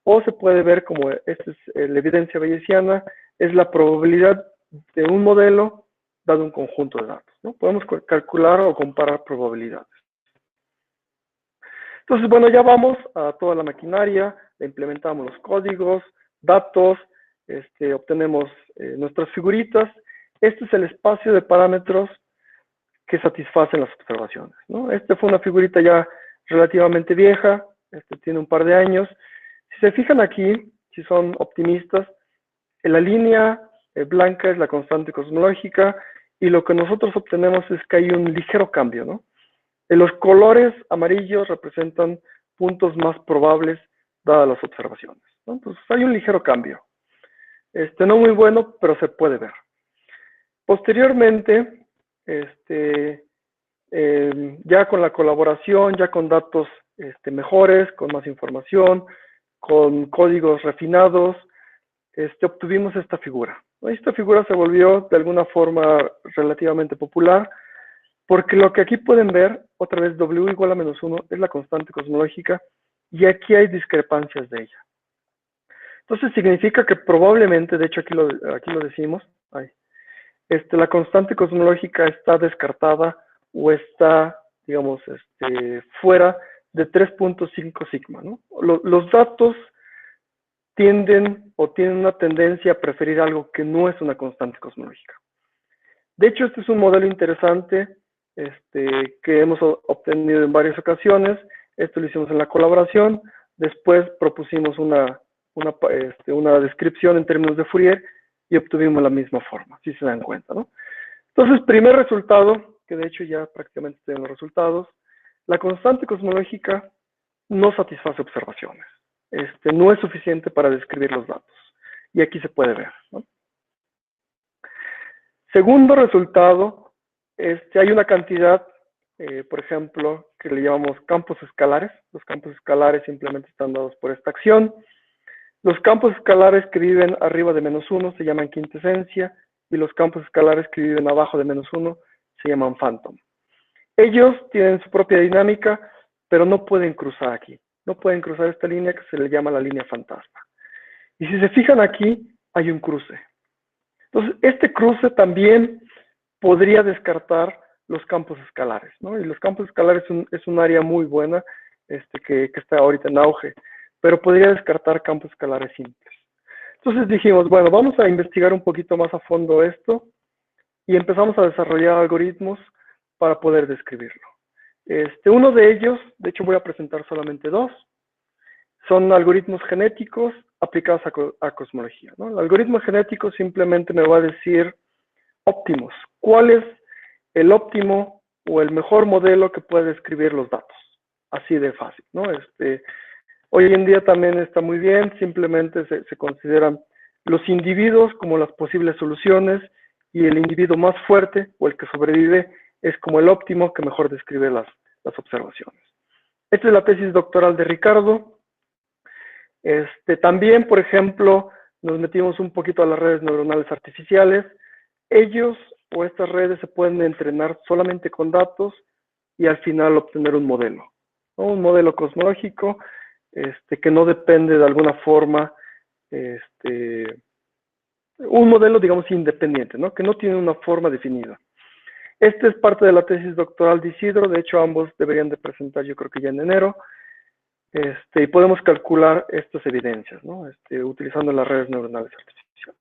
o se puede ver como esta es la evidencia bayesiana, es la probabilidad de un modelo dado un conjunto de datos, ¿no? Podemos calcular o comparar probabilidades. Entonces, bueno, ya vamos a toda la maquinaria, le implementamos los códigos, datos, obtenemos nuestras figuritas. Este es el espacio de parámetros que satisfacen las observaciones, ¿no? Fue una figurita ya relativamente vieja, tiene un par de años. Si se fijan aquí, si son optimistas, en la línea blanca es la constante cosmológica y lo que nosotros obtenemos es que hay un ligero cambio, ¿no? Los colores amarillos representan puntos más probables dadas las observaciones, ¿no? Entonces hay un ligero cambio. No muy bueno, pero se puede ver. Posteriormente, ya con la colaboración, ya con datos mejores, con más información, con códigos refinados, obtuvimos esta figura. Esta figura se volvió de alguna forma relativamente popular, porque lo que aquí pueden ver, otra vez W igual a -1, es la constante cosmológica, y aquí hay discrepancias de ella. Entonces significa que probablemente, de hecho aquí lo decimos, la constante cosmológica está descartada o está, digamos, fuera de 3.5 sigma, ¿no? Los datos tienen una tendencia a preferir algo que no es una constante cosmológica. De hecho, este es un modelo interesante que hemos obtenido en varias ocasiones. Esto lo hicimos en la colaboración. Después propusimos una descripción en términos de Fourier y obtuvimos la misma forma, si se dan cuenta, ¿no? Entonces, primer resultado, que de hecho ya prácticamente tenemos los resultados, la constante cosmológica no satisface observaciones. No es suficiente para describir los datos. Y aquí se puede ver, ¿no? Segundo resultado, hay una cantidad, por ejemplo, que le llamamos campos escalares. Los campos escalares simplemente están dados por esta acción. Los campos escalares que viven arriba de -1 se llaman quintesencia, y los campos escalares que viven abajo de -1 se llaman phantom. Ellos tienen su propia dinámica, pero no pueden cruzar aquí. No pueden cruzar esta línea que se le llama la línea fantasma. Y si se fijan aquí, hay un cruce. Entonces, este cruce también podría descartar los campos escalares, ¿no? Y los campos escalares es un área muy buena que está ahorita en auge, pero podría descartar campos escalares simples. Entonces dijimos, bueno, vamos a investigar un poquito más a fondo esto y empezamos a desarrollar algoritmos para poder describirlo. Uno de ellos, de hecho voy a presentar solamente dos, son algoritmos genéticos aplicados a cosmología, ¿no? El algoritmo genético simplemente me va a decir óptimos. ¿Cuál es el óptimo o el mejor modelo que puede describir los datos? Así de fácil, ¿no? Hoy en día también está muy bien, simplemente se consideran los individuos como las posibles soluciones y el individuo más fuerte o el que sobrevive es como el óptimo que mejor describe las observaciones. Esta es la tesis doctoral de Ricardo. También, por ejemplo, nos metimos un poquito a las redes neuronales artificiales. Ellos o estas redes se pueden entrenar solamente con datos y al final obtener un modelo, ¿no? Un modelo cosmológico que no depende de alguna forma, un modelo, digamos, independiente, ¿no? Que no tiene una forma definida. Esta es parte de la tesis doctoral de Isidro, de hecho ambos deberían de presentar yo creo que ya en enero, y podemos calcular estas evidencias, ¿no? Utilizando las redes neuronales artificiales.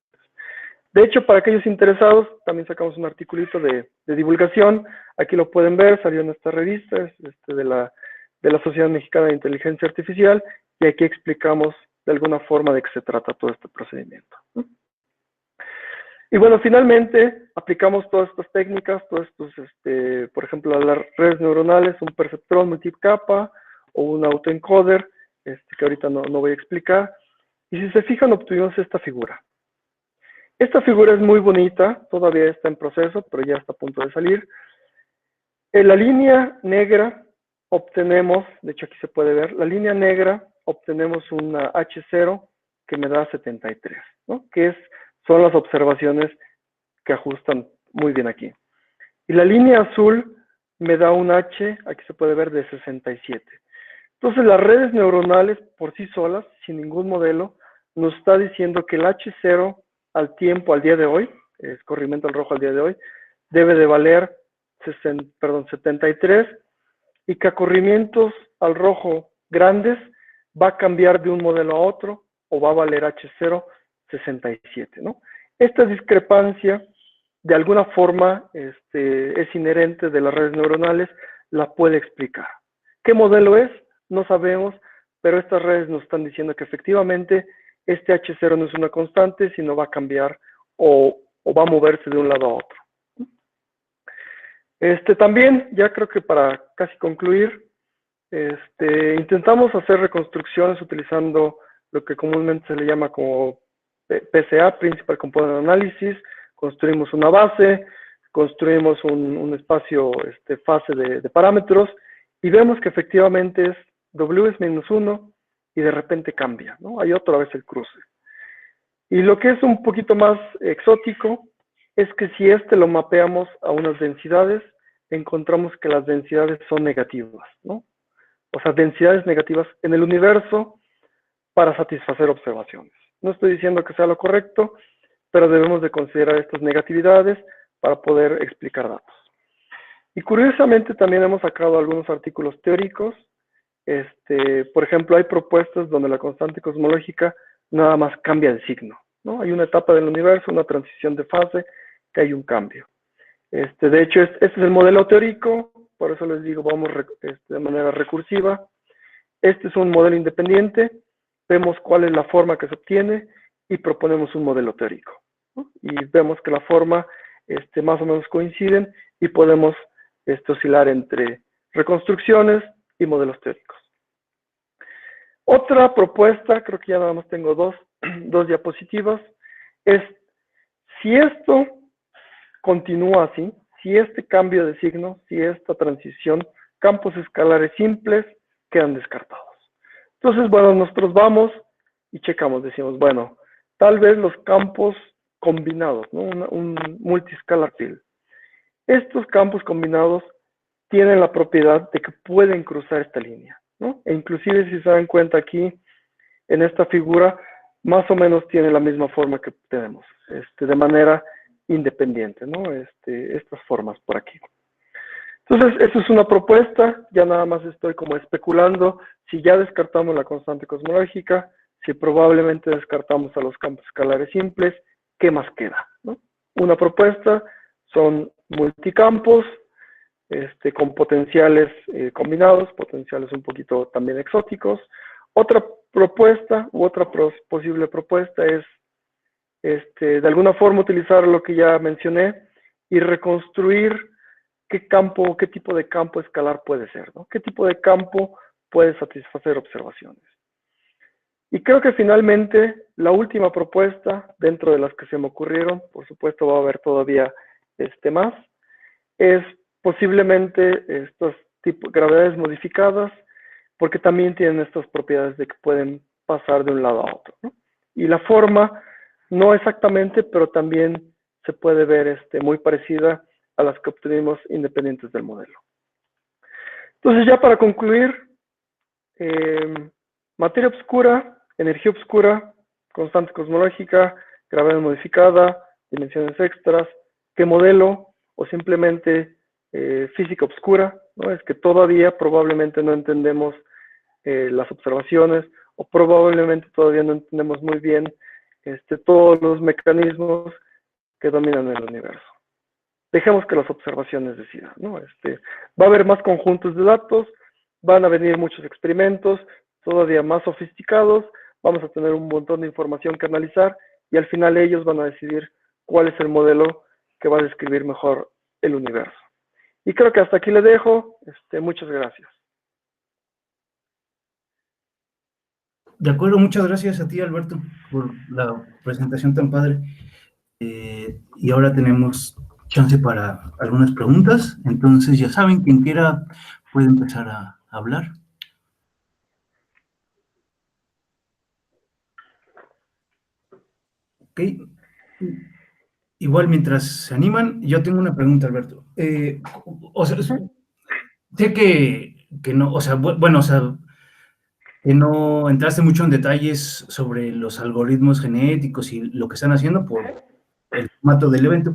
De hecho, para aquellos interesados, también sacamos un articulito de divulgación, aquí lo pueden ver, salió en esta revista, de la Sociedad Mexicana de Inteligencia Artificial, y aquí explicamos de alguna forma de qué se trata todo este procedimiento, ¿no? Y bueno, finalmente aplicamos todas estas técnicas, todos estos, por ejemplo, a las redes neuronales, un perceptrón multicapa o un autoencoder, que ahorita no voy a explicar. Y si se fijan, obtuvimos esta figura. Esta figura es muy bonita, todavía está en proceso, pero ya está a punto de salir. En la línea negra obtenemos, de hecho aquí se puede ver, la línea negra obtenemos una H0 que me da 73, ¿no? Son las observaciones que ajustan muy bien aquí. Y la línea azul me da un H, aquí se puede ver, de 67. Entonces las redes neuronales por sí solas, sin ningún modelo, nos está diciendo que el H0 al tiempo, al día de hoy, escorrimiento al rojo al día de hoy, debe de valer 73, y que a corrimientos al rojo grandes va a cambiar de un modelo a otro, o va a valer H0 67, ¿no? Esta discrepancia, de alguna forma, es inherente de las redes neuronales, la puede explicar. ¿Qué modelo es? No sabemos, pero estas redes nos están diciendo que efectivamente este H0 no es una constante, sino va a cambiar o va a moverse de un lado a otro. También, ya creo que para casi concluir, intentamos hacer reconstrucciones utilizando lo que comúnmente se le llama como PCA, Principal Component Analysis. Construimos una base, construimos un espacio fase de parámetros, y vemos que efectivamente es W es -1 y de repente cambia, ¿no? Hay otra vez el cruce. Y lo que es un poquito más exótico es que si lo mapeamos a unas densidades, encontramos que las densidades son negativas, ¿no? O sea, densidades negativas en el universo para satisfacer observaciones. No estoy diciendo que sea lo correcto, pero debemos de considerar estas negatividades para poder explicar datos. Y curiosamente también hemos sacado algunos artículos teóricos. Por ejemplo, hay propuestas donde la constante cosmológica nada más cambia de signo, ¿no? Hay una etapa del universo, una transición de fase, que hay un cambio. De hecho, este es el modelo teórico, por eso les digo, vamos de manera recursiva. Este es un modelo independiente, vemos cuál es la forma que se obtiene y proponemos un modelo teórico, ¿no? Y vemos que la forma más o menos coinciden y podemos oscilar entre reconstrucciones y modelos teóricos. Otra propuesta, creo que ya nada más tengo dos diapositivas, es si esto continúa así, si este cambio de signo, si esta transición, campos escalares simples quedan descartados. Entonces, bueno, nosotros vamos y checamos, decimos, bueno, tal vez los campos combinados, ¿no? Un multiscalar field. Estos campos combinados tienen la propiedad de que pueden cruzar esta línea, ¿no? E inclusive si se dan cuenta aquí, en esta figura, más o menos tiene la misma forma que tenemos, de manera independiente, ¿no? Estas formas por aquí. Entonces, esto es una propuesta, ya nada más estoy como especulando, si ya descartamos la constante cosmológica, si probablemente descartamos a los campos escalares simples, ¿qué más queda, ¿no? Una propuesta son multicampos, con potenciales combinados, potenciales un poquito también exóticos. Otra propuesta u otra posible propuesta es de alguna forma utilizar lo que ya mencioné y reconstruir qué tipo de campo escalar puede ser, ¿no? ¿Qué tipo de campo puede satisfacer observaciones? Y creo que finalmente la última propuesta, dentro de las que se me ocurrieron, por supuesto va a haber todavía más, es posiblemente estas gravedades modificadas, porque también tienen estas propiedades de que pueden pasar de un lado a otro, ¿no? Y la forma, no exactamente, pero también se puede ver muy parecida a las que obtuvimos independientes del modelo. Entonces, ya para concluir, materia oscura, energía oscura, constante cosmológica, gravedad modificada, dimensiones extras, ¿qué modelo? O simplemente física oscura, ¿no? Es que todavía probablemente no entendemos las observaciones, o probablemente todavía no entendemos muy bien todos los mecanismos que dominan el universo. Dejemos que las observaciones decidan, ¿no? Va a haber más conjuntos de datos, van a venir muchos experimentos todavía más sofisticados, vamos a tener un montón de información que analizar y al final ellos van a decidir cuál es el modelo que va a describir mejor el universo. Y creo que hasta aquí le dejo. Muchas gracias. De acuerdo, muchas gracias a ti, Alberto, por la presentación tan padre. Y ahora tenemos chance para algunas preguntas. Entonces, ya saben, quien quiera puede empezar a hablar. Ok. Igual, mientras se animan, yo tengo una pregunta, Alberto. O sea, sé que no, o sea, bueno, o sea, que no entraste mucho en detalles sobre los algoritmos genéticos y lo que están haciendo por el formato del evento,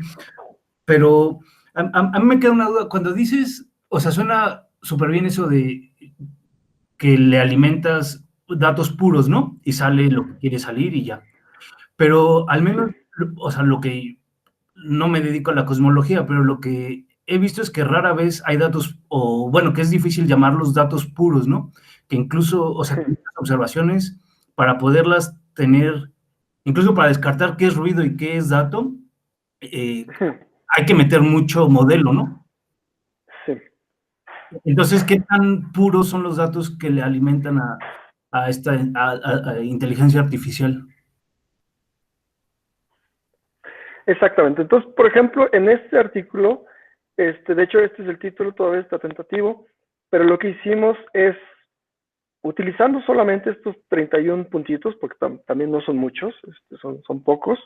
pero a mí me queda una duda. Cuando dices, o sea, suena súper bien eso de que le alimentas datos puros, ¿no? Y sale lo que quiere salir y ya. Pero al menos, o sea, lo que no me dedico a la cosmología, pero lo que he visto es que rara vez hay datos, o bueno, que es difícil llamarlos datos puros, ¿no? Que incluso, o sea, observaciones para poderlas tener, incluso para descartar qué es ruido y qué es dato, hay que meter mucho modelo, ¿no? Sí. Entonces, ¿qué tan puros son los datos que le alimentan a esta a inteligencia artificial? Exactamente. Entonces, por ejemplo, en este artículo, de hecho, este es el título, todavía está tentativo, pero lo que hicimos es, utilizando solamente estos 31 puntitos, porque también no son muchos, son pocos,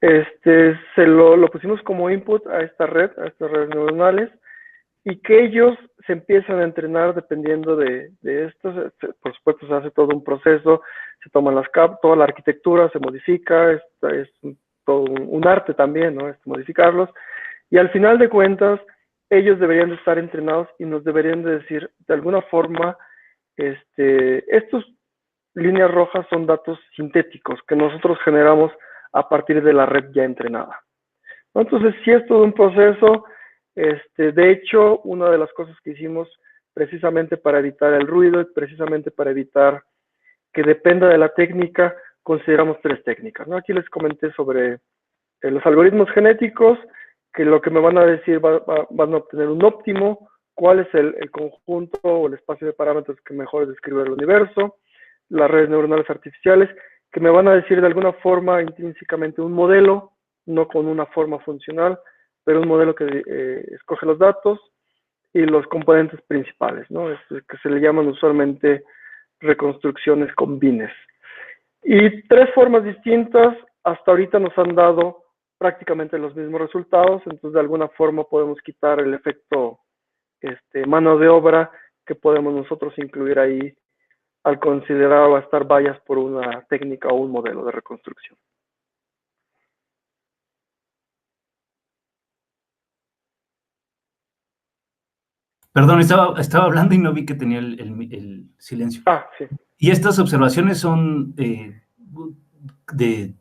lo pusimos como input a estas redes neuronales, y que ellos se empiezan a entrenar dependiendo de esto. Por supuesto, se hace todo un proceso, se toman las capas, toda la arquitectura se modifica, es todo un arte también, ¿no? Modificarlos, y al final de cuentas, ellos deberían de estar entrenados y nos deberían de decir, de alguna forma, estos líneas rojas son datos sintéticos que nosotros generamos a partir de la red ya entrenada. Entonces, sí es todo un proceso. De hecho, una de las cosas que hicimos precisamente para evitar el ruido, precisamente para evitar que dependa de la técnica, consideramos 3 técnicas, ¿no? Aquí les comenté sobre los algoritmos genéticos, que lo que me van a decir van a obtener un óptimo, cuál es el conjunto o el espacio de parámetros que mejor describe el universo, las redes neuronales artificiales, que me van a decir de alguna forma intrínsecamente un modelo, no con una forma funcional, pero un modelo que escoge los datos y los componentes principales, ¿no? Que se le llaman usualmente reconstrucciones con bines. Y 3 formas distintas hasta ahorita nos han dado prácticamente los mismos resultados, entonces de alguna forma podemos quitar el efecto mano de obra que podemos nosotros incluir ahí al considerar o a estar bias por una técnica o un modelo de reconstrucción. Perdón, estaba hablando y no vi que tenía el silencio. Ah, sí. Y estas observaciones son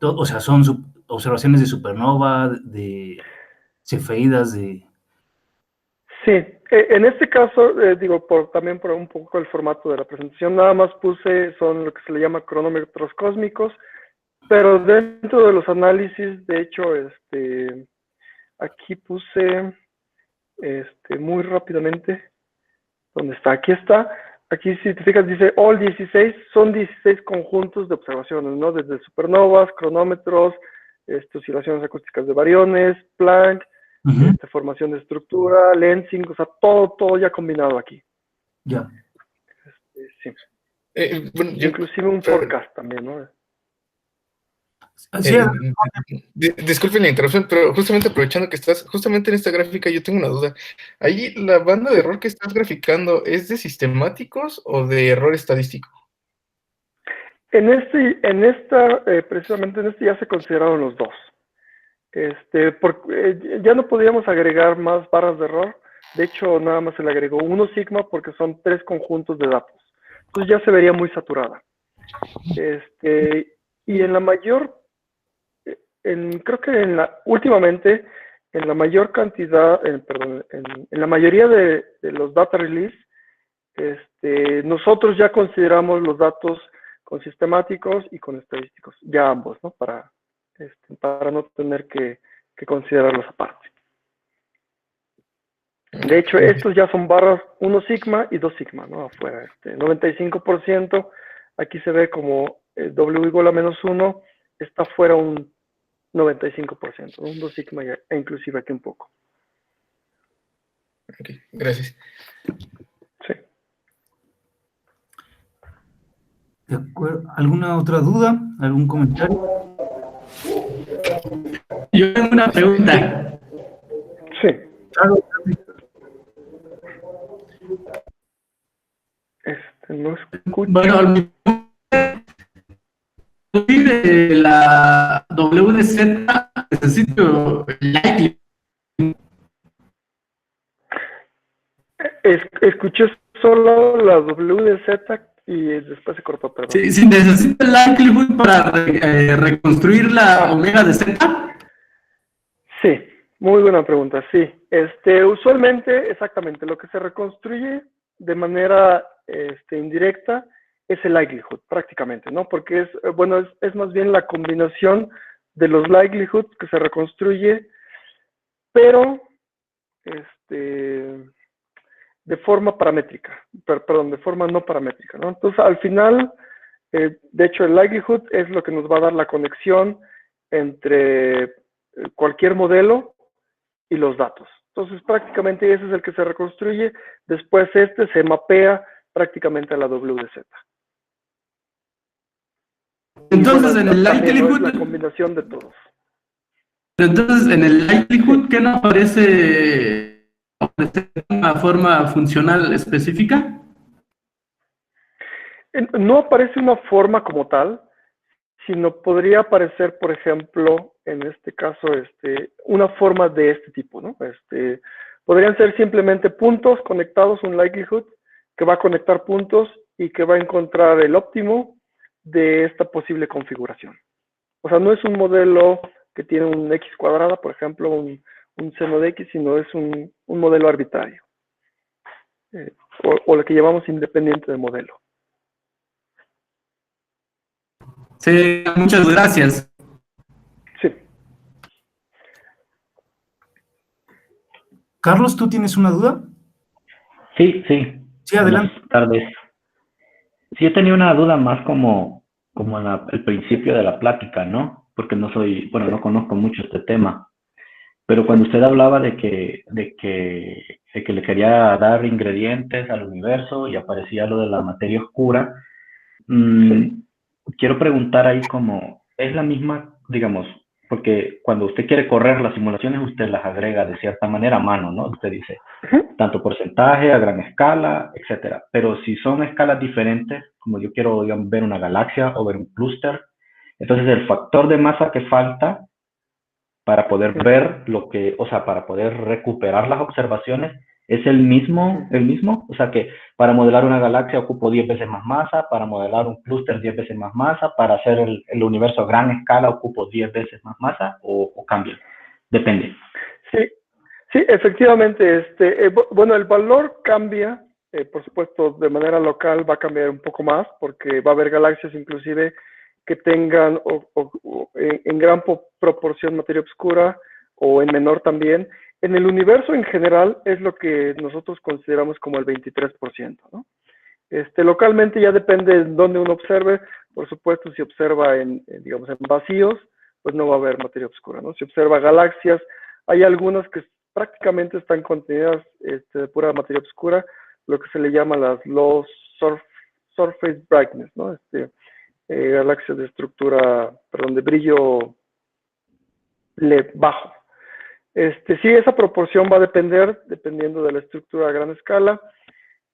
o sea, son observaciones de supernova, de cefeidas, de... Sí, en este caso, digo, también por un poco el formato de la presentación, nada más puse, son lo que se le llama cronómetros cósmicos, pero dentro de los análisis, de hecho, aquí puse, muy rápidamente, ¿dónde está? Aquí está. Aquí, si te fijas, dice all 16, son 16 conjuntos de observaciones, ¿no? Desde supernovas, cronómetros, oscilaciones acústicas de bariones, Planck, formación de estructura, lensing, o sea, todo ya combinado aquí. Ya. Sí. Bueno, inclusive un forecast también, ¿no? Sí, disculpen la interrupción, pero justamente aprovechando que estás, justamente en esta gráfica yo tengo una duda. Ahí la banda de error que estás graficando, ¿es de sistemáticos o de error estadístico? Precisamente en este ya se consideraron los dos. Ya no podíamos agregar más barras de error. De hecho, nada más se le agregó 1 sigma porque son 3 conjuntos de datos. Entonces ya se vería muy saturada. Y en la mayor, creo que últimamente, en la mayor cantidad, perdón, en la mayoría de los data release, nosotros ya consideramos los datos con sistemáticos y con estadísticos, ya ambos, ¿no? Para para no tener que considerarlos aparte. De hecho, estos ya son barras 1 sigma y 2 sigma, ¿no? Afuera, 95%, aquí se ve como W igual a -1, está afuera un 95%, un 2 sigma e inclusive aquí un poco. Ok, gracias. Sí. De acuerdo. ¿Alguna otra duda? ¿Algún comentario? Yo tengo una pregunta. Sí. Claro. No escucho. Bueno, de la WZ necesito likely. Escuché solo la WZ y después se cortó, perdón. Sí, si necesito el likelihood para reconstruir la omega de Z. Sí, muy buena pregunta, sí. Usualmente, exactamente, lo que se reconstruye de manera indirecta es el likelihood, prácticamente, ¿no? Porque es más bien la combinación de los likelihoods que se reconstruye, pero de forma paramétrica, perdón, de forma no paramétrica, ¿no? Entonces, al final, de hecho, el likelihood es lo que nos va a dar la conexión entre cualquier modelo y los datos. Entonces, prácticamente ese es el que se reconstruye. Después se mapea prácticamente a la WZ. Entonces, en el likelihood likelihood, es la combinación de todos. entonces, en el likelihood, ¿qué no aparece una forma funcional específica? No aparece una forma como tal, sino podría aparecer, por ejemplo, en este caso, una forma de este tipo, ¿no? Podrían ser simplemente puntos conectados, un likelihood, que va a conectar puntos y que va a encontrar el óptimo de esta posible configuración. O sea, no es un modelo que tiene un X cuadrada, por ejemplo, un seno de X, sino es un modelo arbitrario, o lo que llamamos independiente de modelo. Sí, muchas gracias. Sí. Carlos, ¿tú tienes una duda? Sí, sí. Sí, adelante. Buenas tardes. Sí, he tenido una duda más como en el principio de la plática, ¿no? Porque no conozco mucho este tema. Pero cuando usted hablaba de que le quería dar ingredientes al universo y aparecía lo de la materia oscura, quiero preguntar ahí como, es la misma, digamos, porque cuando usted quiere correr las simulaciones, usted las agrega de cierta manera a mano, ¿no? Usted dice, tanto porcentaje, a gran escala, etcétera. Pero si son escalas diferentes, como yo quiero, digamos, ver una galaxia o ver un clúster, entonces el factor de masa que falta para poder ver para poder recuperar las observaciones, es el mismo, o sea que para modelar una galaxia ocupo 10 veces más masa, para modelar un clúster 10 veces más masa, para hacer el universo a gran escala ocupo 10 veces más masa, o cambia, depende. Sí, efectivamente, bueno, el valor cambia, por supuesto, de manera local va a cambiar un poco más, porque va a haber galaxias inclusive que tengan en gran proporción materia oscura o en menor también. En el universo en general es lo que nosotros consideramos como el 23%, ¿no? Localmente ya depende de dónde uno observe. Por supuesto, si observa digamos, en vacíos, pues no va a haber materia oscura, ¿no? Si observa galaxias, hay algunas que prácticamente están contenidas de pura materia oscura, lo que se le llama las low surface brightness, ¿no? Galaxias de estructura, perdón, de brillo bajo. Sí, esa proporción va a dependiendo de la estructura a gran escala.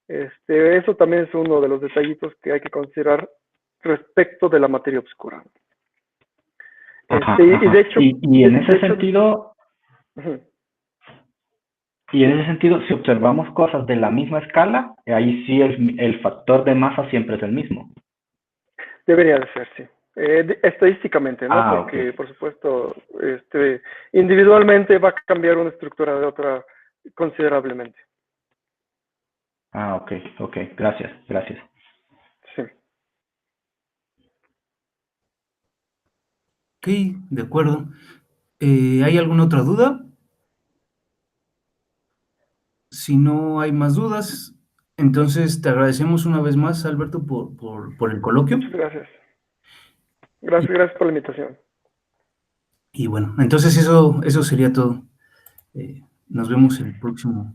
Eso también es uno de los detallitos que hay que considerar respecto de la materia oscura. Y de hecho... Y en ese sentido... Y en ese sentido, si observamos cosas de la misma escala, ahí sí el factor de masa siempre es el mismo. Debería de ser, sí. Estadísticamente, ¿no? Porque, okay. Por supuesto, individualmente va a cambiar una estructura de otra considerablemente. Ok. Gracias. Sí. Ok, de acuerdo. ¿Hay alguna otra duda? Si no hay más dudas, entonces te agradecemos una vez más, Alberto, por el coloquio. Muchas gracias. Y, Gracias por la invitación. y bueno, entonces eso sería todo. Nos vemos el próximo